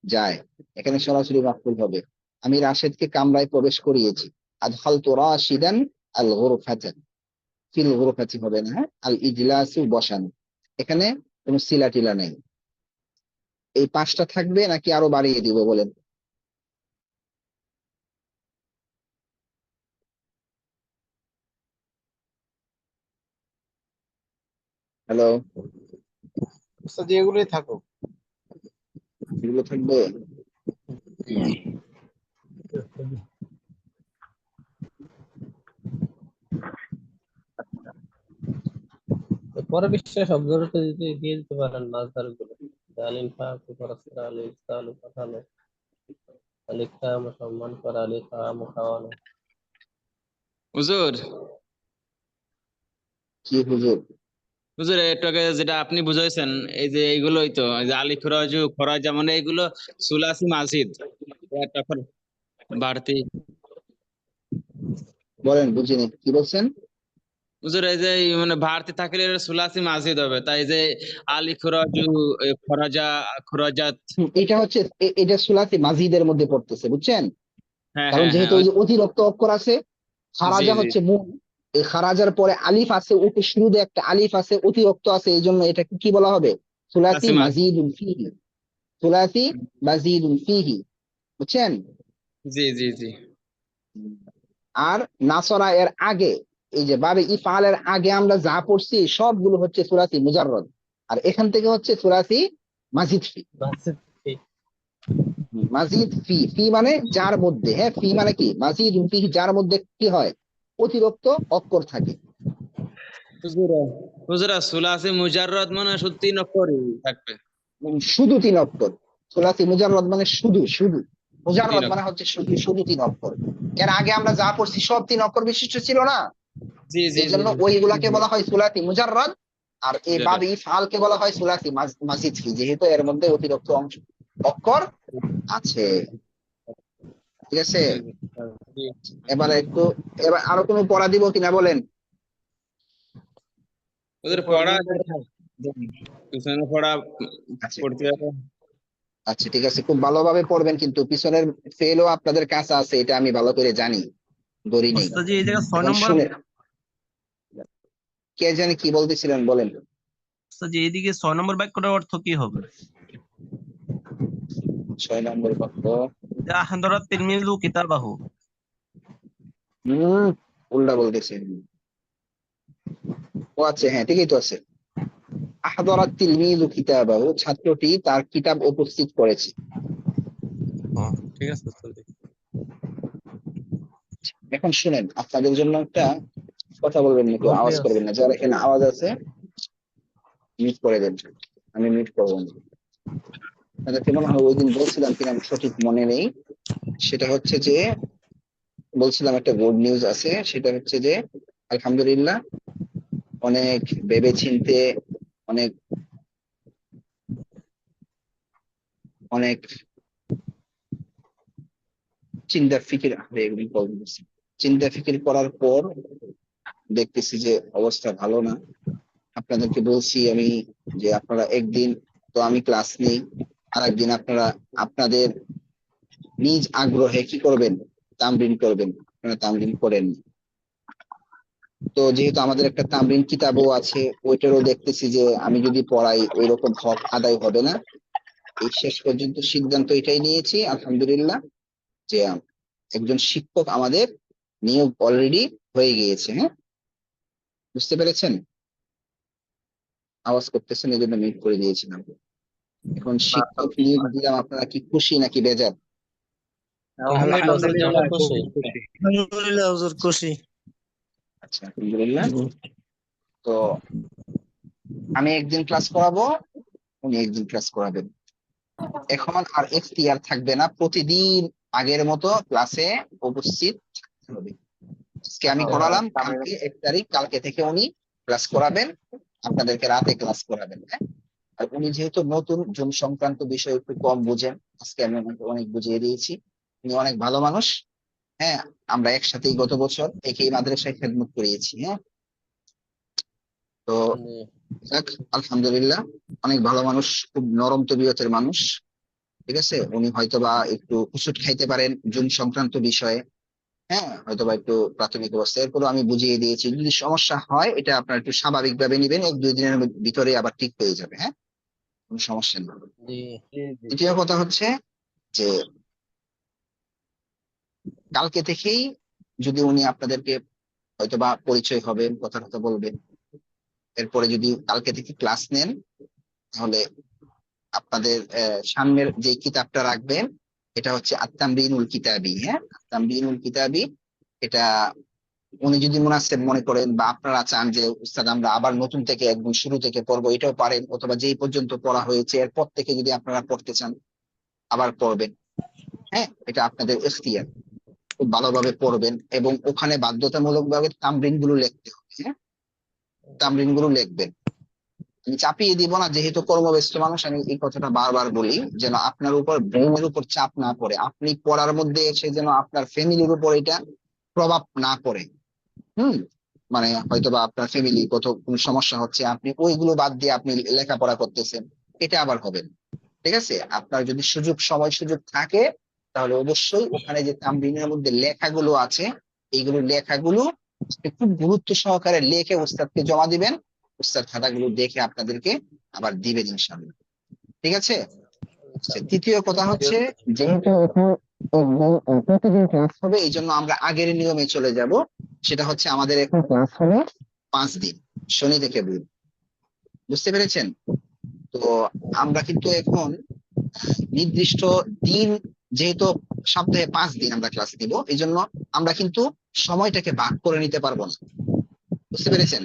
যায়, এখানে সরাসরি মাফউল হবে। আমি রাশেদকে কামরায় প্রবেশ করিয়েছি। আদখালতু রাশিদান আল গুরফাতা, ফিল গুরফাতি হবে না। হ্যাঁ, আল ইজলাসু, বসানো। এখানে কোনো সিলা টিলা নেই। এই 5টা থাকবে নাকি আরো বাড়িয়ে দিব বলেন? হ্যালো, উস্তাদ জি, এগুলোই থাকুক। এগুলো থাকবে? পরে বিশ্বে সব জড়িত দিয়ে দিতে পারেন মাছদার গুলো। আলিন ফাঁক, পরস্পর আলী ইস্তালু, পাঠানো। আলী খাম, সম্মান করা। আলী খাম, খাওয়ানো। হুজুর, কি হুজুর? হুজুর এটাকে যেটা আপনি বুঝাইছেন, এই যে এইগুলোই তো, এই যে আলী খরাজু খরাজা, মানে এগুলো সুলাসি মাজিদ, একটা করে বাড়তি। বলেন, বুঝিনি, কি বলছেন? হুজুর এই যে মানে বাড়তি থাকলে এটা সুলাসি মাজিদ হবে, তাই যে আলী খরাজু, খরাজা, খরাজাত। এটা হচ্ছে এটা সুলাসি মাজিদের মধ্যে পড়তেছে, বুঝছেন? হ্যাঁ কারণ হ্যাঁ হ্যাঁ, যেহেতু ওই যে অতিরিক্ত অক্ষর আছে, জি খারাজা জি হচ্ছে মূল, এই খারাজার পরে আলিফ আছে, ওকে শুরুতে একটা আলিফ আছে, অতিরিক্ত আছে, এই জন্য এটা কি বলা হবে? সুলাসি সুলাসি মাজিদ। মাজিদুন ফিহি, সুলাসি মাজিদুন ফিহি, বুঝছেন? জি জি জি আর নাসরা এর আগে, এই যে বাবে ইফআলের আগে আমরা যা পড়ছি সবগুলো হচ্ছে সুলাসি মুজাররদ, আর এখান থেকে হচ্ছে সুলাসি মাজিদ ফি। মাছের ঠিক। মাজিদ ফি, ফি মানে যার মধ্যে। হ্যাঁ, ফি মানে কি, মাজিদ ফি, যার মধ্যে কি হয়, অতিরিক্ত অক্ষর থাকে। হুজুরা, হুজুরা সুলাসি মুজাররদ মানে শুধু 3 অক্ষরই থাকবে। শুধু 3 অক্ষর। সুলাসি মুজাররদ মানে শুধু শুধু, 3 মুজাররদ অক্ষর। মানে হচ্ছে শুধু শুধু 3 অক্ষর। এর আগে আমরা যা পড়ছি সব 3 অক্ষর বিশিষ্ট ছিল না, জি জি এই জি জন্য জি ওইগুলাকে বলা হয় সুলাসি মুজাররদ। আর এই মুজাররদ। বাবে ইফআলকে বলা হয় সুলাসি মাজিদ ফি, যেহেতু এর মধ্যে অতিরিক্ত অংশ অক্ষর আছে। ঠিক আছে। জি জি জি। এবারে একটু, এবার আরো কোনো পড়া দিব কিনা বলেন? ওদের এরপর পড়া, দিন দেখা। পিছনে পড়া আচ্ছা, পড়তে হবে। আচ্ছা, ঠিক আছে, খুব ভালোভাবে পড়বেন, কিন্তু পিছনের ফেলও আপনাদের কাছে আছে, এটা আমি ভালো করে জানি, দড়ি নেই। ওস্তাদ জি এই জায়গায় 6 এখন নম্বর, শুনে, কে জানি কি বলতেছিলেন, বলেন। ওস্তাদ জি এইদিকে 6 নম্বর বাক্যটার অর্থ কি হবে? 6 নম্বর বাক্য, যা হাদরাত তিরমিজু কিতাবাহু। হম উল্টা বলতেছেন। ও আচ্ছা, হ্যাঁ, ঠিকই তো আছে। আহদারাত তিলমিযু কিতাবাহু, ছাত্রটি তার কিতাব উপস্থিত করেছে। ঠিক আছে ওস্তাদ জি। এখন শুনেন, আপনাদের জন্য একটা কথা বলবেন না, কেউ আওয়াজ করবেন না, যার এখানে আওয়াজ আছে মিউট করে দেন। আমি মিউট করবো না। আপনাদেরকে মনে হয় ওই দিন বলছিলাম কিনা আমার সঠিক মনে নেই। সেটা হচ্ছে যে, বলছিলাম একটা গুড নিউজ আছে, সেটা হচ্ছে যে আলহামদুলিল্লাহ, অনেক ভেবে চিন্তে, অনেক অনেক চিন্তা ফিকির, এগুলি বলতেছি, চিন্তা ফিকির করার পর দেখতেছি যে অবস্থা ভালো না। আপনাদেরকে বলছি আমি, যে আপনারা একদিন তো আমি ক্লাস নেই, আর একদিন আপনারা আপনাদের নিজ আগ্রহে কি করবেন, তামরিন করবেন। আপনারা তামরিন করেন। তো যেহেতু আমাদের একটা তামরিন কিতাবও আছে, ওইটারও দেখতেছি যে আমি যদি পড়াই ওই রকম হক আদায় হবে না। এই শেষ পর্যন্ত সিদ্ধান্ত এটাই নিয়েছি আলহামদুলিল্লাহ, যে একজন শিক্ষক আমাদের নিয়োগ অলরেডি হয়ে গিয়েছে। হ্যাঁ, বুঝতে পেরেছেন? আওয়াজ করতেছেন, এই জন্য মিউট করে দিয়েছিলাম। এখন শিক্ষক নিয়োগ দিলাম, আপনারা কি খুশি নাকি বেজার? আলহামদুলিল্লাহ হুজুর, আমরা খুশি। আলহামদুলিল্লাহ হুজুর, খুশি। আচ্ছা, আলহামদুলিল্লাহ। তো আমি একদিন ক্লাস করাবো, উনি একদিন ক্লাস করাবেন। এখন আর এখতিয়ার থাকবে না, প্রতিদিন আগের মতো ক্লাসে উপস্থিত থাকতে হবে। আজকে আমি করালাম, কালকে 1 তারিখ, কালকে থেকে উনি ক্লাস করাবেন, আপনাদেরকে রাতে ক্লাস করাবেন। হ্যাঁ, আর উনি যেহেতু নতুন, জুম সংক্রান্ত বিষয় একটু কম বুঝেন, আজকে আমি ওনাকে অনেক বুঝিয়ে দিয়েছি। উনি অনেক ভালো মানুষ। হ্যাঁ, আমরা একসাথেই গত বছর একই মাদ্রাসায় খেদমত করিয়েছি। হ্যাঁ, তো জি যাক, আলহামদুলিল্লাহ, অনেক ভালো মানুষ, খুব নরম তবিয়তের মানুষ। ঠিক আছে, উনি হয়তোবা একটু হুঁচট খাইতে পারেন জুম সংক্রান্ত বিষয়ে। হ্যাঁ, হয়তোবা একটু প্রাথমিক অবস্থায়, এরপরও আমি বুঝিয়ে দিয়েছি যদি সমস্যা হয় এটা আপনার একটু স্বাভাবিক ভাবে নিবেন, 1-2 দিনের ভিতরে আবার ঠিক হয়ে যাবে। হ্যাঁ, কোনো সমস্যা নেই। জি দ্বিতীয় কথা হচ্ছে যে কালকে থেকেই যদি উনি আপনাদেরকে হয়তোবা পরিচয় হবেন, কথা কথা বলবেন, এরপরে যদি কালকে থেকে ক্লাস নেন, তাহলে আপনাদের সামনের যে কিতাবটা রাখবেন এটা হচ্ছে আত-তামরিনুল কিতাবী। হ্যাঁ, আত-তামরিনুল কিতাবী, এটা উনি যদি মুনাসেব মনে করেন বা আপনারা চান যে উস্তাদ আমরা আবার নতুন থেকে একদম শুরু থেকে পড়বো, এটাও পারেন, অথবা যেই পর্যন্ত পড়া হয়েছে এরপর থেকে যদি আপনারা পড়তে চান আবার পড়বেন। হ্যাঁ, এটা আপনাদের ইখতিয়ার। খুব ভালোভাবে পড়বেন এবং ওখানে বাধ্যতামূলক ভাবে তামরিন গুলো লিখতে হবে। হ্যাঁ, তামরিন গুলো লিখবেন। আমি চাপিয়ে দিব না, যেহেতু কর্মব্যস্ত মানুষ, আমি এই কথাটা বারবার বলি যেন আপনার উপর, ব্রেনের উপর চাপ না পড়ে, আপনি পড়ার মধ্যে এসে যেন আপনার ফ্যামিলির উপর এটা প্রভাব না পড়ে। হুম, মানে হয়তোবা আপনার ফ্যামিলি কত কোন সমস্যা হচ্ছে, আপনি ওইগুলো বাদ দিয়ে আপনি লেখাপড়া করতেছেন, এটা আবার হবে না। ঠিক আছে, আপনার যদি সুযোগ থাকে তাহলে অবশ্যই ওখানে যে তামরিনের মধ্যে লেখাগুলো আছে, এইগুলো লেখাগুলো আপনি খুব গুরুত্ব সহকারে লিখে উস্তাদকে জমা দিবেন। উস্তাদ খাতাগুলো দেখে আপনাদেরকে আবার দিবেন ইনশাআল্লাহ। ঠিক আছে। আচ্ছা, তৃতীয় কথা হচ্ছে যেহেতু এখন প্রতিদিন ক্লাস হবে, এই জন্য আমরা আগের নিয়মে চলে যাব। সেটা হচ্ছে আমাদের এখন ক্লাস হবে 5 দিন, শনি থেকে বুধ। বুঝতে পেরেছেন? তো আমরা কিন্তু এখন নির্দিষ্ট দিন, যেহেতু সপ্তাহে 5 দিন আমরা ক্লাস নিব, এই জন্য আমরা কিন্তু সময়টাকে ভাগ করে নিতে পারবো না। বুঝতে পেরেছেন?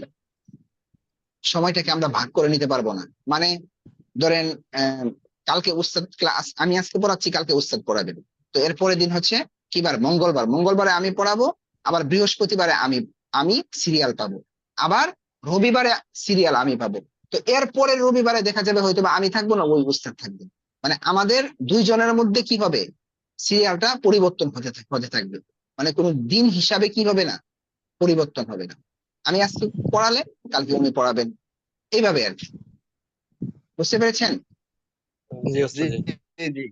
সময়টাকে আমরা ভাগ করে নিতে পারবো না, মানে ধরেন কালকে উস্তাদ ক্লাস, আমি আজকে পড়াচ্ছি, কালকে উস্তাদ পড়াবেন। তো এরপরের দিন হচ্ছে কি বার, মঙ্গলবারে আমি পড়াবো, আবার বৃহস্পতিবারে আমি সিরিয়াল পাবো, আবার রবিবারে সিরিয়াল আমি পাবো। তো এরপরের রবিবারে দেখা যাবে হয়তো বা আমি থাকবো না, ওই উস্তাদ থাকবে। মানে আমাদের দুইজনের মধ্যে কি হবে, সিরিয়ালটা পরিবর্তন হতে থাকবে। মানে কোনো দিন হিসাবে কি হবে না, পরিবর্তন হবে না। আমি আজকে পড়ালে কালকে উনি পড়াবেন, এইভাবে আর কি। বুঝতে পেরেছেন? জি জি ওস্তাদ জি। জি জি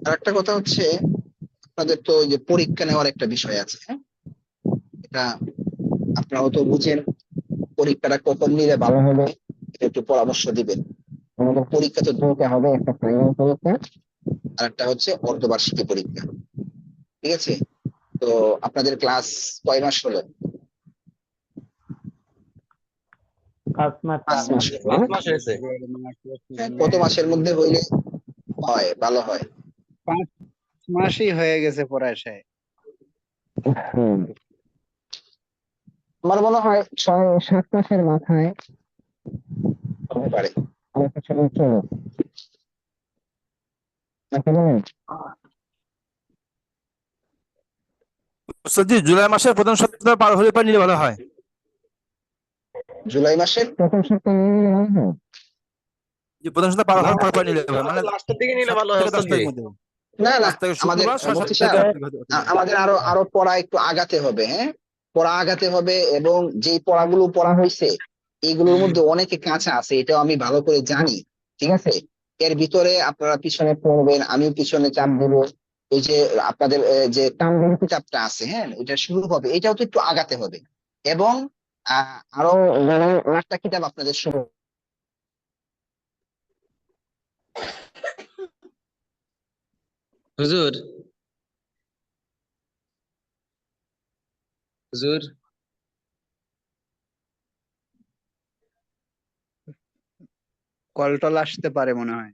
আর একটা কথা হচ্ছে, আপনাদের তো ওই যে পরীক্ষা নেওয়ার একটা বিষয় আছে। হ্যাঁ, এটা আপনারাও তো বুঝেন, পরীক্ষাটা কখন নিলে ভালো হবে এটা একটু পরামর্শ দিবেন। আমাদের পরীক্ষা তো দুটো হবে, একটা ফাইনাল পরীক্ষা আর একটা হচ্ছে অর্ধবার্ষিকী পরীক্ষা। ঠিক আছে, তো আপনাদের ক্লাস কয় মাস হলো? 5 মাস 5 মাস হলো। 5 মাস হয়েছে। হ্যাঁ, কত মাসের মধ্যে হইলে হয়, ভালো হয়? 5 মাসই হয়ে গেছে পড়ায় সাহেব। হুম, আমার মনে হয় 6-7 মাসের মাথায় হতে পারে। আমার কাছে মনে হচ্ছে নাকি বলেন? ওস্তাদ জি, জুলাই মাসের প্রথম সপ্তাহ পার হলে পর নিলে ভালো হয়। জুলাই মাসের প্রথম সপ্তাহে নিলে ভালো হয়? যে প্রথম সপ্তাহ পার হওয়ার পর নিলে ভালো, মানে লাস্টের দিকে নিলে 7 ভালো হয় থেকে 10 ওস্তাদ জি। তারিখের মধ্যে। না না, 5 তারিখ আমাদের শুক্রবার, 6-7 মুফতি তারিখ সাহেব, রাত্রে। আমাদের আরো আরো পড়া একটু আগাতে হবে। হ্যাঁ, পড়া আগাতে হবে, এবং যেই পড়াগুলো পড়া হয়েছে এইগুলোর মধ্যে অনেকে কাঁচা আছে, এটাও আমি ভালো করে জানি। ঠিক আছে, এর ভিতরে আপনারা পিছনে পড়বেন, আমিও পিছনে চাপ দেবো। ওই যে আপনাদের যে তানভীর কিতাবটা আছে, হ্যাঁ, এটা শুরু হবে, এটাও তো একটু আগাতে হবে। এবং আরো মানে আরেকটা কিতাব আপনাদের শুরু। হুজুর, হুজুর, কল টল আসতে পারে মনে হয়।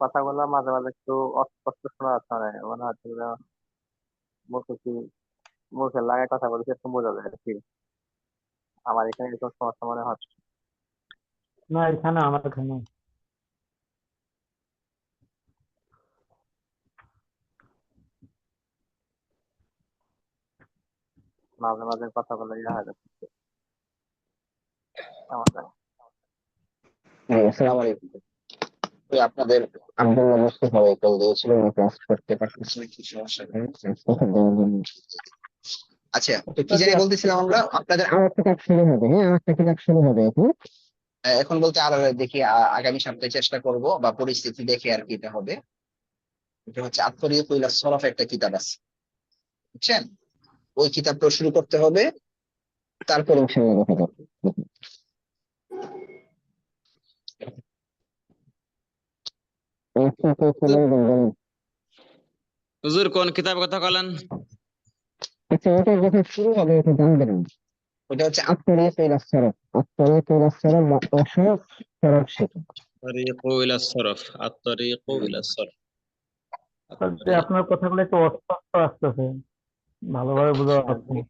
কথাগুলো মাঝে মাঝে একটু অস্পষ্ট শোনা যাচ্ছে, মনে হচ্ছে যেন মুখে কি মুখে লাগায় কথা বলছে, এরকম বোঝা যায় আর কি। আমার এখানে এরকম সমস্যা মনে হচ্ছে। না, এখানে আমার এখানে মাঝে মাঝে কথা বলে ইয়ে হয়ে যাচ্ছে আমাদের। আসসালামু আলাইকুম। ওই আপনাদের আব্দুল্লাহ মুস্তফা ভাই কল দিয়েছিল, উনি ক্লাস করতে পারতেছিল কি সমস্যা করে তখন দেওয়ার জন্য। আচ্ছা, তো কি জানি বলতেছিলাম আমরা, আপনাদের আর একটা কাজ শুরু হবে, হ্যাঁ, আর একটা কাজ শুরু হবে এখন। এখন বলতে আর দেখি আগামী সপ্তাহে চেষ্টা করব, বা পরিস্থিতি দেখে আর কি এটা হবে। এটা হচ্ছে আত-তরিক ইলা সরফ, একটা কিতাব আছে, বুঝছেন? ওই কিতাবটা শুরু করতে হবে, তারপর ইনশাআল্লাহ দেখা যাবে। হুজুর কোন কিতাব কথা বলেন? আচ্ছা, ওটা যখন শুরু হবে এটা জানবেন না। ওটা হচ্ছে আত-তরিক ইলা সরফ, আত-তরিক ইলা সরফ বা অসরফ সরফ শেখা। তারিকু ইলা সরফ, আত-তারিকু ইলা সরফ, যে আপনার কথাগুলো একটু অস্পষ্ট আসতেছে, ভালোভাবে বোঝা যাচ্ছে না।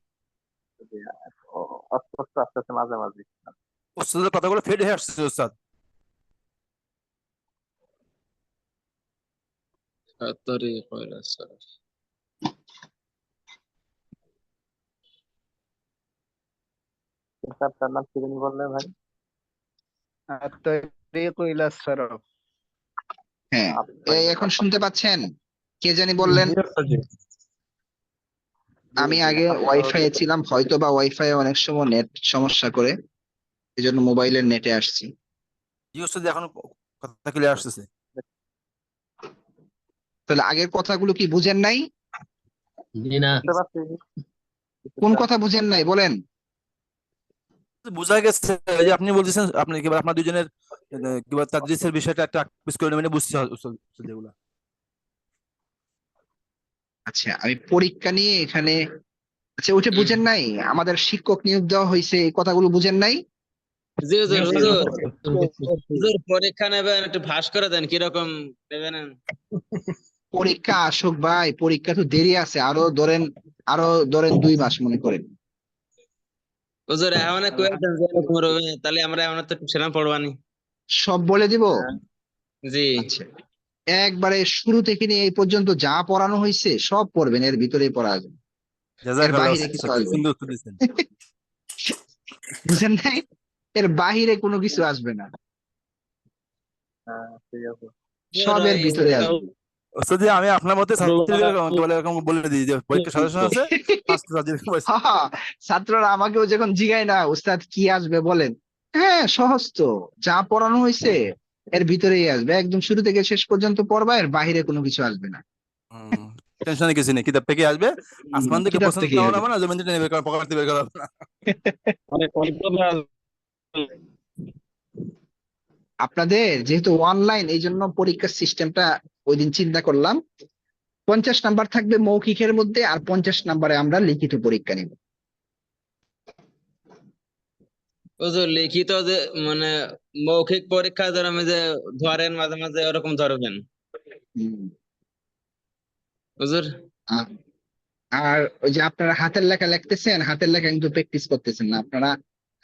অস্পষ্ট আসতেছে মাঝে মাঝে। উস্তাদের কথাগুলো ফেড হয়ে আসছে উস্তাদ। আত-তারিকু ইলা সরফ। কিতাবটার নাম কি জানি বললেন ভাই? আত-তরিক ইলা সরফ। হ্যাঁ, এই এখন শুনতে পাচ্ছেন? কে জানি বললেন? জি উস্তাদ, জি। আমি আগে ওয়াইফাই এ ছিলাম, হয়তো বা ওয়াইফাই অনেক সময় নেট সমস্যা করে, এই জন্য মোবাইলের নেটে আসছি। জি উস্তাদ, এখন কথা ক্লিয়ার আসতেছে। তাহলে আগের কথাগুলো কি বুঝেন নাই? জি না। বুঝতে পারছি কোন কিছুটা। কথা বুঝেন নাই বলেন? বোঝা গেছে এই যে আপনি বলতেছেন, আপনি কি আপনার দুজনের কি বলে তাদরিসের বিষয়টা একটা মিস করে মানে বুঝতে হয় উস্তাদ উস্তাদ যেগুলা। আচ্ছা, আমি পরীক্ষা নিয়ে এখানে, আচ্ছা ওইটা বুঝেন নাই? আমাদের শিক্ষক নিয়োগ দেওয়া হয়েছে, এই কথাগুলো বুঝেন নাই? জি হুজুর, জি হুজুর, বুঝতে পারছি। হুজুর পরীক্ষা নেবেন, একটু ভাস করে দেন কিরকম নেবেন। পরীক্ষা আসুক ভাই, পরীক্ষা তো দেরি আছে, আরো ধরেন 2 মাস মনে করেন। হুজুর এখন কয়ে দেন যে এরকম হবে, তাহলে আমরা এখন তো টিউশন পড়বানি। সব বলে দিব। জি। আচ্ছা, একবারে শুরু থেকে নিয়ে এই পর্যন্ত যা পড়ানো হয়েছে সব পড়বেন, এর ভিতরেই পড়া যাবে, এর জাযাকাল্লাহ বাহিরে কিছু উস্তাদ, কি আসবে না। সুন্দর উত্তর দিচ্ছেন। বুঝেন নাই? এর বাহিরে কোনো কিছু আসবে না, হ্যাঁ, ঠিক আছে। সব এর ভিতরে আসবে। উস্তাদ জি, আমি আপনার মতে ছাত্রীদের কি বলে এরকম বলে দিই যে পরীক্ষা সাজেশন আছে 5টা সাবজেক্ট। হ্যাঁ, ছাত্ররা আমাকেও যখন জিগায় না, উস্তাদ কি আসবে বলেন, হ্যাঁ সহজ তো, যা পড়ানো হয়েছে এর ভিতরেই আসবে, একদম শুরু থেকে শেষ পর্যন্ত পড়বা, এর বাহিরে কোনো কিছু আসবে না। টেনশনে কিছু নেই, কিতাব থেকে আসবে। আসমান থেকে কিতাব প্রশ্ন থেকেই নেওয়া আসবে। হবে না, জমিন থেকে বের করা, পকেট থেকে বের করা হবে না। আপনাদের যেহেতু অনলাইন, এই জন্য পরীক্ষার সিস্টেমটা ওই দিন চিন্তা করলাম, 50 নাম্বার থাকবে মৌখিকের মধ্যে, আর 50 নাম্বারে আমরা লিখিত পরীক্ষা নিব। হুজুর লিখিত যে মানে মৌখিক পরীক্ষা ধরেন যে ধরেন মাঝে মাঝে ওরকম ধরবেন হুম। হুজুর। আ- আর ওই যে আপনারা হাতের লেখা লিখতেছেন, হাতের লেখা কিন্তু প্র্যাকটিস করতেছেন না আপনারা।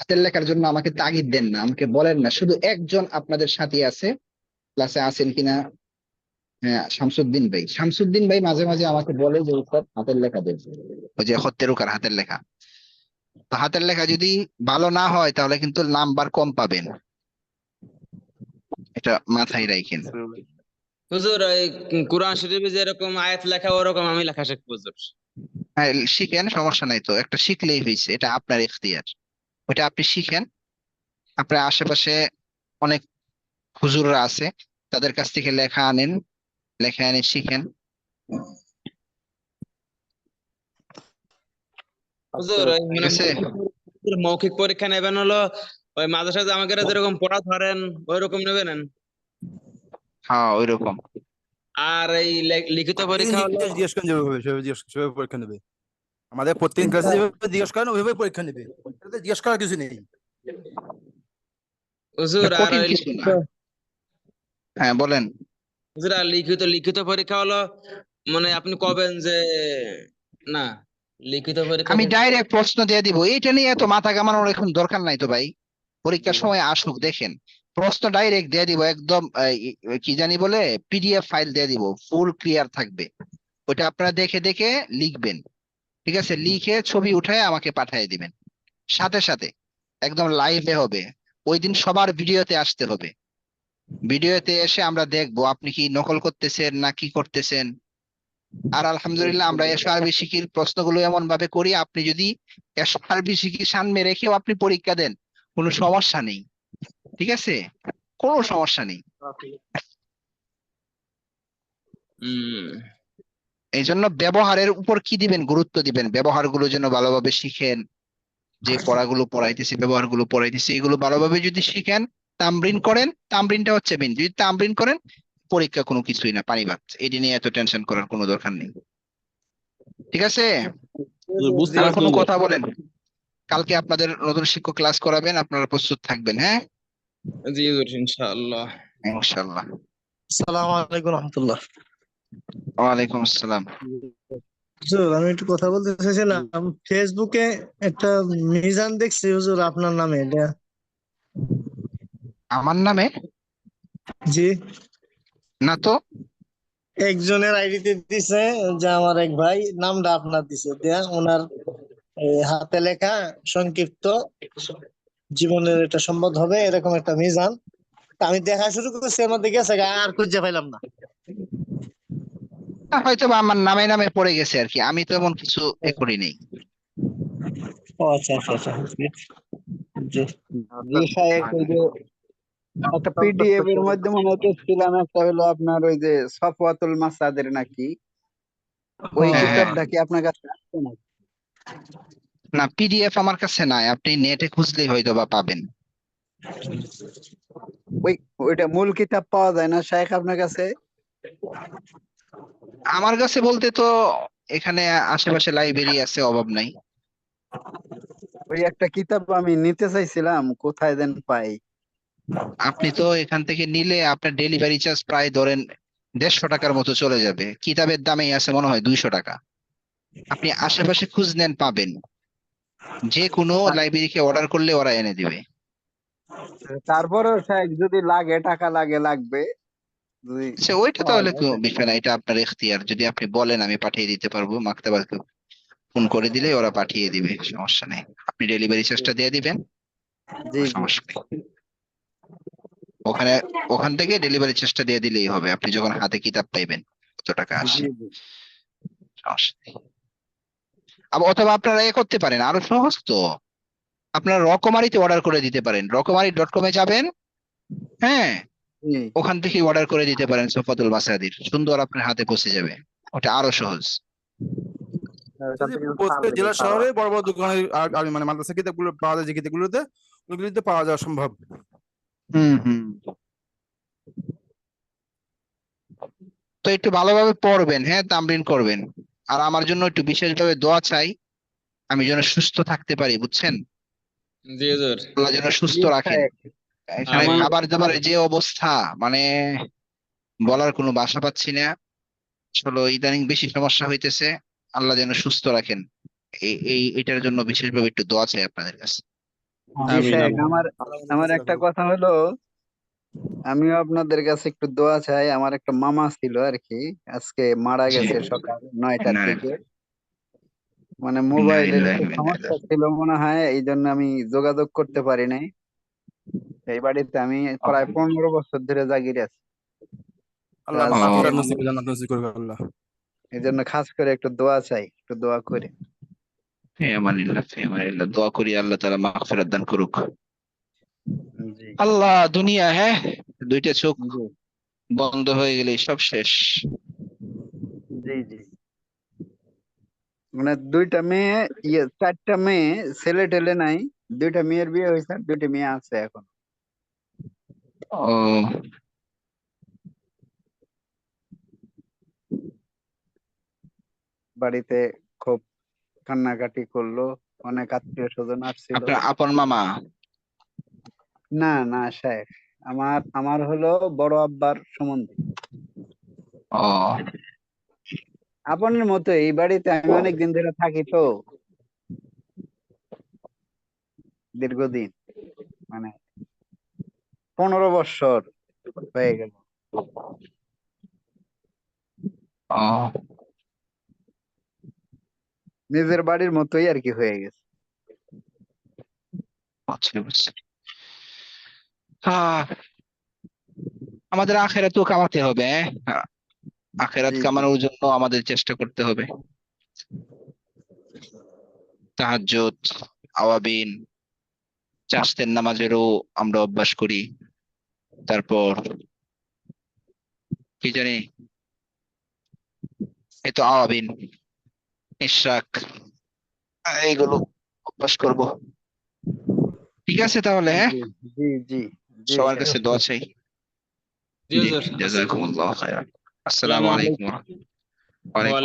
হাতের লেখার জন্য আমাকে তাগিদ দেন না, আমাকে বলেন না, শুধু একজন আপনাদের সাথী আছে, ক্লাসে আছেন কিনা, হ্যাঁ, শামসুদ্দিন ভাই মাঝে মাঝে আমাকে বলে যে উস্তাদ হাতের লেখা দেন, ওই যে হত্তেরুকার হাতের লেখা। তো হাতের লেখা যদি ভালো না হয় তাহলে কিন্তু নাম্বার কম পাবেন, এটা মাথায় রাখেন। হুজুর ওই কোরআন শরীফে যেরকম আয়াত লেখা ওরকম আমি লেখা শিখবো হুজুর। হ্যাঁ, শিখেন, সমস্যা নাই তো, একটা শিখলেই হয়েছে, এটা আপনার ইখতিয়ার। ওটা আপনি শিখেন, আপনার আশেপাশে অনেক হুজুররা আছে, তাদের কাছ থেকে লেখা আনেন, লেখা এনে শিখেন। হুজুর ওই ঠিক মানে আছে? মৌখিক পরীক্ষা নেবেন হলো ওই মাদ্রাসায় আমাকে যেরকম পড়া ধরেন ওই রকম নেবেন। হ্যাঁ ওইরকম। আর এই লিখিত পরীক্ষা হলো জিজ্ঞেস করেন যেভাবে সেভাবে পরীক্ষা নেবে। আমাদের প্রত্যেক ক্লাসে যেভাবে জিজ্ঞেস করেন ওইভাবে পরীক্ষা নেবে, এটাতে জিজ্ঞেস করার কিছু নেই। হুজুর আর কঠিন ওই কিছু না। হ্যাঁ বলেন। হুজুর আর লিখিত পরীক্ষা হলো মানে আপনি কবেন যে না লিখিত পরীক্ষা আমি ডাইরেক্ট প্রশ্ন দিয়ে দিব, এটা নিয়ে এত মাথা ঘামানোর এখন দরকার নাই তো ভাই। পরীক্ষার সময় আসুক, দেখেন প্রশ্ন ডাইরেক্ট দিয়ে দিব একদম। কি জানি বলে পিডিএফ ফাইল দিয়ে দিব, ফুল ক্লিয়ার থাকবে। ওটা আপনারা দেখে দেখে লিখবেন। ঠিক আছে? লিখে ছবি উঠায় আমাকে পাঠিয়ে দিবেন সাথে সাথে, একদম লাইভে হবে। ওই দিন সবার ভিডিওতে আসতে হবে। ভিডিওতে এসে আমরা দেখবো আপনি কি নকল করতেছেন না কি করতেছেন। আর আলহামদুলিল্লাহ আমরা এসআরবি শিখির প্রশ্নগুলো এমন ভাবে করি, আপনি যদি এসআরবি শিখির সামনে রেখেও আপনি পরীক্ষা দেন কোনো সমস্যা নেই। ঠিক আছে? কোনো সমস্যা নেই। এই জন্য ব্যবহারের উপর কি দিবেন, গুরুত্ব দিবেন। ব্যবহারগুলো যেন ভালোভাবে শিখেন, যে পড়াগুলো পড়াইতেছি ব্যবহারগুলো পড়াইতেছি এগুলো ভালোভাবে যদি শিখেন, তামরিন করেন। তামরিনটা হচ্ছে মেন, যদি তামরিন করেন পরীক্ষা কোনো কিছুই না, পানি ভাত। এটি নিয়ে এত টেনশন করার কোনো দরকার নেই। ঠিক আছে? বুঝতে আর পারছি কোনো হুজুর। কথা বলেন? কালকে আপনাদের নতুন শিক্ষক ক্লাস করাবেন, আপনারা প্রস্তুত থাকবেন। হ্যাঁ জি হুজুর ইনশাআল্লাহ। ইনশাল্লাহ। আসসালামু আলাইকুম রহমতুল্লাহ। ওয়ালাইকুম আসসালাম। হুজুর আমি একটু কথা বলতে চাইছিলাম, ফেসবুকে একটা মিজান দেখছি হুজুর আপনার নামে, এটা আমার নামে? জি না তো। একজনের আইডিতে দিছে যে আমার এক ভাই, নামটা আপনার দিছে দেয়া, ওনার হাতে লেখা সংক্ষিপ্ত জীবনের এটা সম্পদ হবে এরকম একটা মিজান। তা আমি দেখা শুরু করছি, এর মধ্যে গেছে গা, আর খুঁজে পাইলাম না। হয়তো বা আমার নামে নামে পড়ে গেছে আর কি, আমি তো এমন কিছু করি নেই। ও আচ্ছা আচ্ছা আচ্ছা জি। জি শায়েখ, ওই যে একটা পিডিএফ এর মধ্যে মনে হচ্ছিলাম একটা হলো আপনার ওই যে সফওয়াতুল মাসাদের নাকি, ওই হ্যাঁ হ্যাঁ। কিতাবটা কি আপনার কাছে আছে নাকি? না পিডিএফ আমার কাছে নাই, আপনি নেটে খুঁজলেই হয়তো বা পাবেন। ওইটা মূল কিতাব পাওয়া যায় না শায়েখ আপনার কাছে? আমার কাছে বলতে তো এখানে আশেপাশে লাইব্রেরি আছে, অভাব নাই। ওই একটা কিতাব আমি নিতে চাইছিলাম, কোথায় দেন পাই? আপনি তো এখান থেকে নিলে আপনার ডেলিভারি চার্জ প্রায় ধরেন 150 টাকার মতো চলে যাবে। কিতাবের দামেই আছে মনে হয় 200 টাকা। আপনি আশেপাশে খুঁজ নেন, পাবেন। যে কোনো লাইব্রেরিকে অর্ডার করলে ওরা এনে দিবে। তারপরেও শায়েখ যদি লাগে, টাকা লাগবে, যদি আচ্ছা ওইটা পাওয়া তাহলে যায় কোনো তাহলে। বিষয় না, এটা আপনার এখতিয়ার। যদি আপনি বলেন আমি পাঠিয়ে দিতে পারবো, মাকতাবাকে ফোন করে দিলে ওরা পাঠিয়ে দিবে, সমস্যা নেই। আপনি ডেলিভারি চার্জটা দিয়ে দিবেন, জি কোনো জি সমস্যা নেই। ওখানে ওখান থেকে ডেলিভারি চার্জটা দিয়ে দিলেই হবে, আপনি যখন হাতে কিতাব পাইবেন কত টাকা আসে, জি জি। সমস্যা নেই। অথবা আপনারা করতে পারেন, আরো সহজ তো। আপনারা রকমারিতে অর্ডার করে দিতে পারেন, রকমারি.com-এ যাবেন। হ্যাঁ, জি। ওখান থেকে অর্ডার করে দিতে পারেন সফাতুল মাসাদির, সুন্দর আপনার হাতে পৌঁছে যাবে। ওটা আরো সহজ। এখান থেকে প্রত্যেক জেলা ছাড়া শহরে বড় বড় দোকানে আর মানে মাদ্রাসা কিতাবগুলো পাওয়া যায়, যে কিতাবগুলোতে ওইগুলিতে পাওয়া যাওয়া সম্ভব। হুম হুম। তো একটু ভালোভাবে পড়বেন, হ্যাঁ তামরিন করবেন। আর আমার জন্য একটু বিশেষভাবে দোয়া চাই, আমি যেন সুস্থ থাকতে পারি, বুঝছেন? জি হুজুর। আল্লাহ যেন সুস্থ জি রাখেন। শায়েখ। এখানে আমিন। খাবার দাবারের যে অবস্থা, মানে বলার কোনো ভাষা পাচ্ছি না। আসলে ইদানিং বেশি সমস্যা হইতেছে। আল্লাহ যেন সুস্থ রাখেন, এটার জন্য বিশেষভাবে একটু দোয়া চাই আপনাদের কাছে। জি আমিন শায়েখ, আমিন। আমার আমার একটা কথা হলো, আমিও আপনাদের কাছে একটু দোয়া চাই। আমার একটা মামা ছিল আর কি, আজকে মারা জি। গেছে সকাল 9টার না দিকে। মানে না মোবাইলের একটু সমস্যা ছিল মনে হয়, এই জন্য আমি যোগাযোগ করতে পারি নাই। এই বাড়িতে আমি প্রায় 15 বছর ধরে জাগির আছি। তো আল্লাহ আজকে মাগফিরাত মানে নসিব করুন, জান্নাত নসিব করবে আল্লাহ। এই জন্য খাস করে একটু দোয়া চাই, একটু দোয়া করে। ফিয়ামানিল্লাহ, দোয়া করি আল্লাহ তাআলা মাগফিরাত দান করুক। জি আল্লাহ দুনিয়া, হ্যাঁ দুইটা চোখ, জি বন্ধ হয়ে গেলে সব শেষ। জি জি, মানে দুইটা মেয়ে, চারটা মেয়ে, ছেলে টেলে নাই, দুইটা মেয়ের বিয়ে হয়েছে, আর দুইটা মেয়ে আছে এখন। ও বাড়িতে খুব কান্নাকাটি করলো, অনেক আত্মীয় স্বজন আসছিল। আপনার আপন মামা? না না শেখ, আমার হলো বড় আব্বার সম্বন্ধে। ও আপনের মতো, এই বাড়িতে আমি অনেক দিন ধরে থাকি তো, দীর্ঘদিন, মানে 15 বছর হয়ে গেল। ও নিজের বাড়ির মতোই আর কি হয়ে গেছে। বুঝছি বুঝছি। হ্যাঁ, আমাদের আখেরাতও কামাতে হবে। হ্যাঁ, আখেরাত জি জি কামানোর জন্য আমাদের চেষ্টা করতে হবে। তাহাজ্জুদ, আওয়াবিন, চাষতের নামাজেরও আমরা অভ্যাস করি। তারপর কি জানি, এই তো আওয়াবিন, ইশরাক, এইগুলো অভ্যাস করব। ঠিক আছে তাহলে, হ্যাঁ, জি জি জি জি সবার শেখ। কাছে দোয়া চাই। জি জি, হুজুর। জাযাকুমুল্লাহ খাইরান। আসসালামু আসসালামু আলাইকুম। আলাইকুম। ওয়ালাইকুম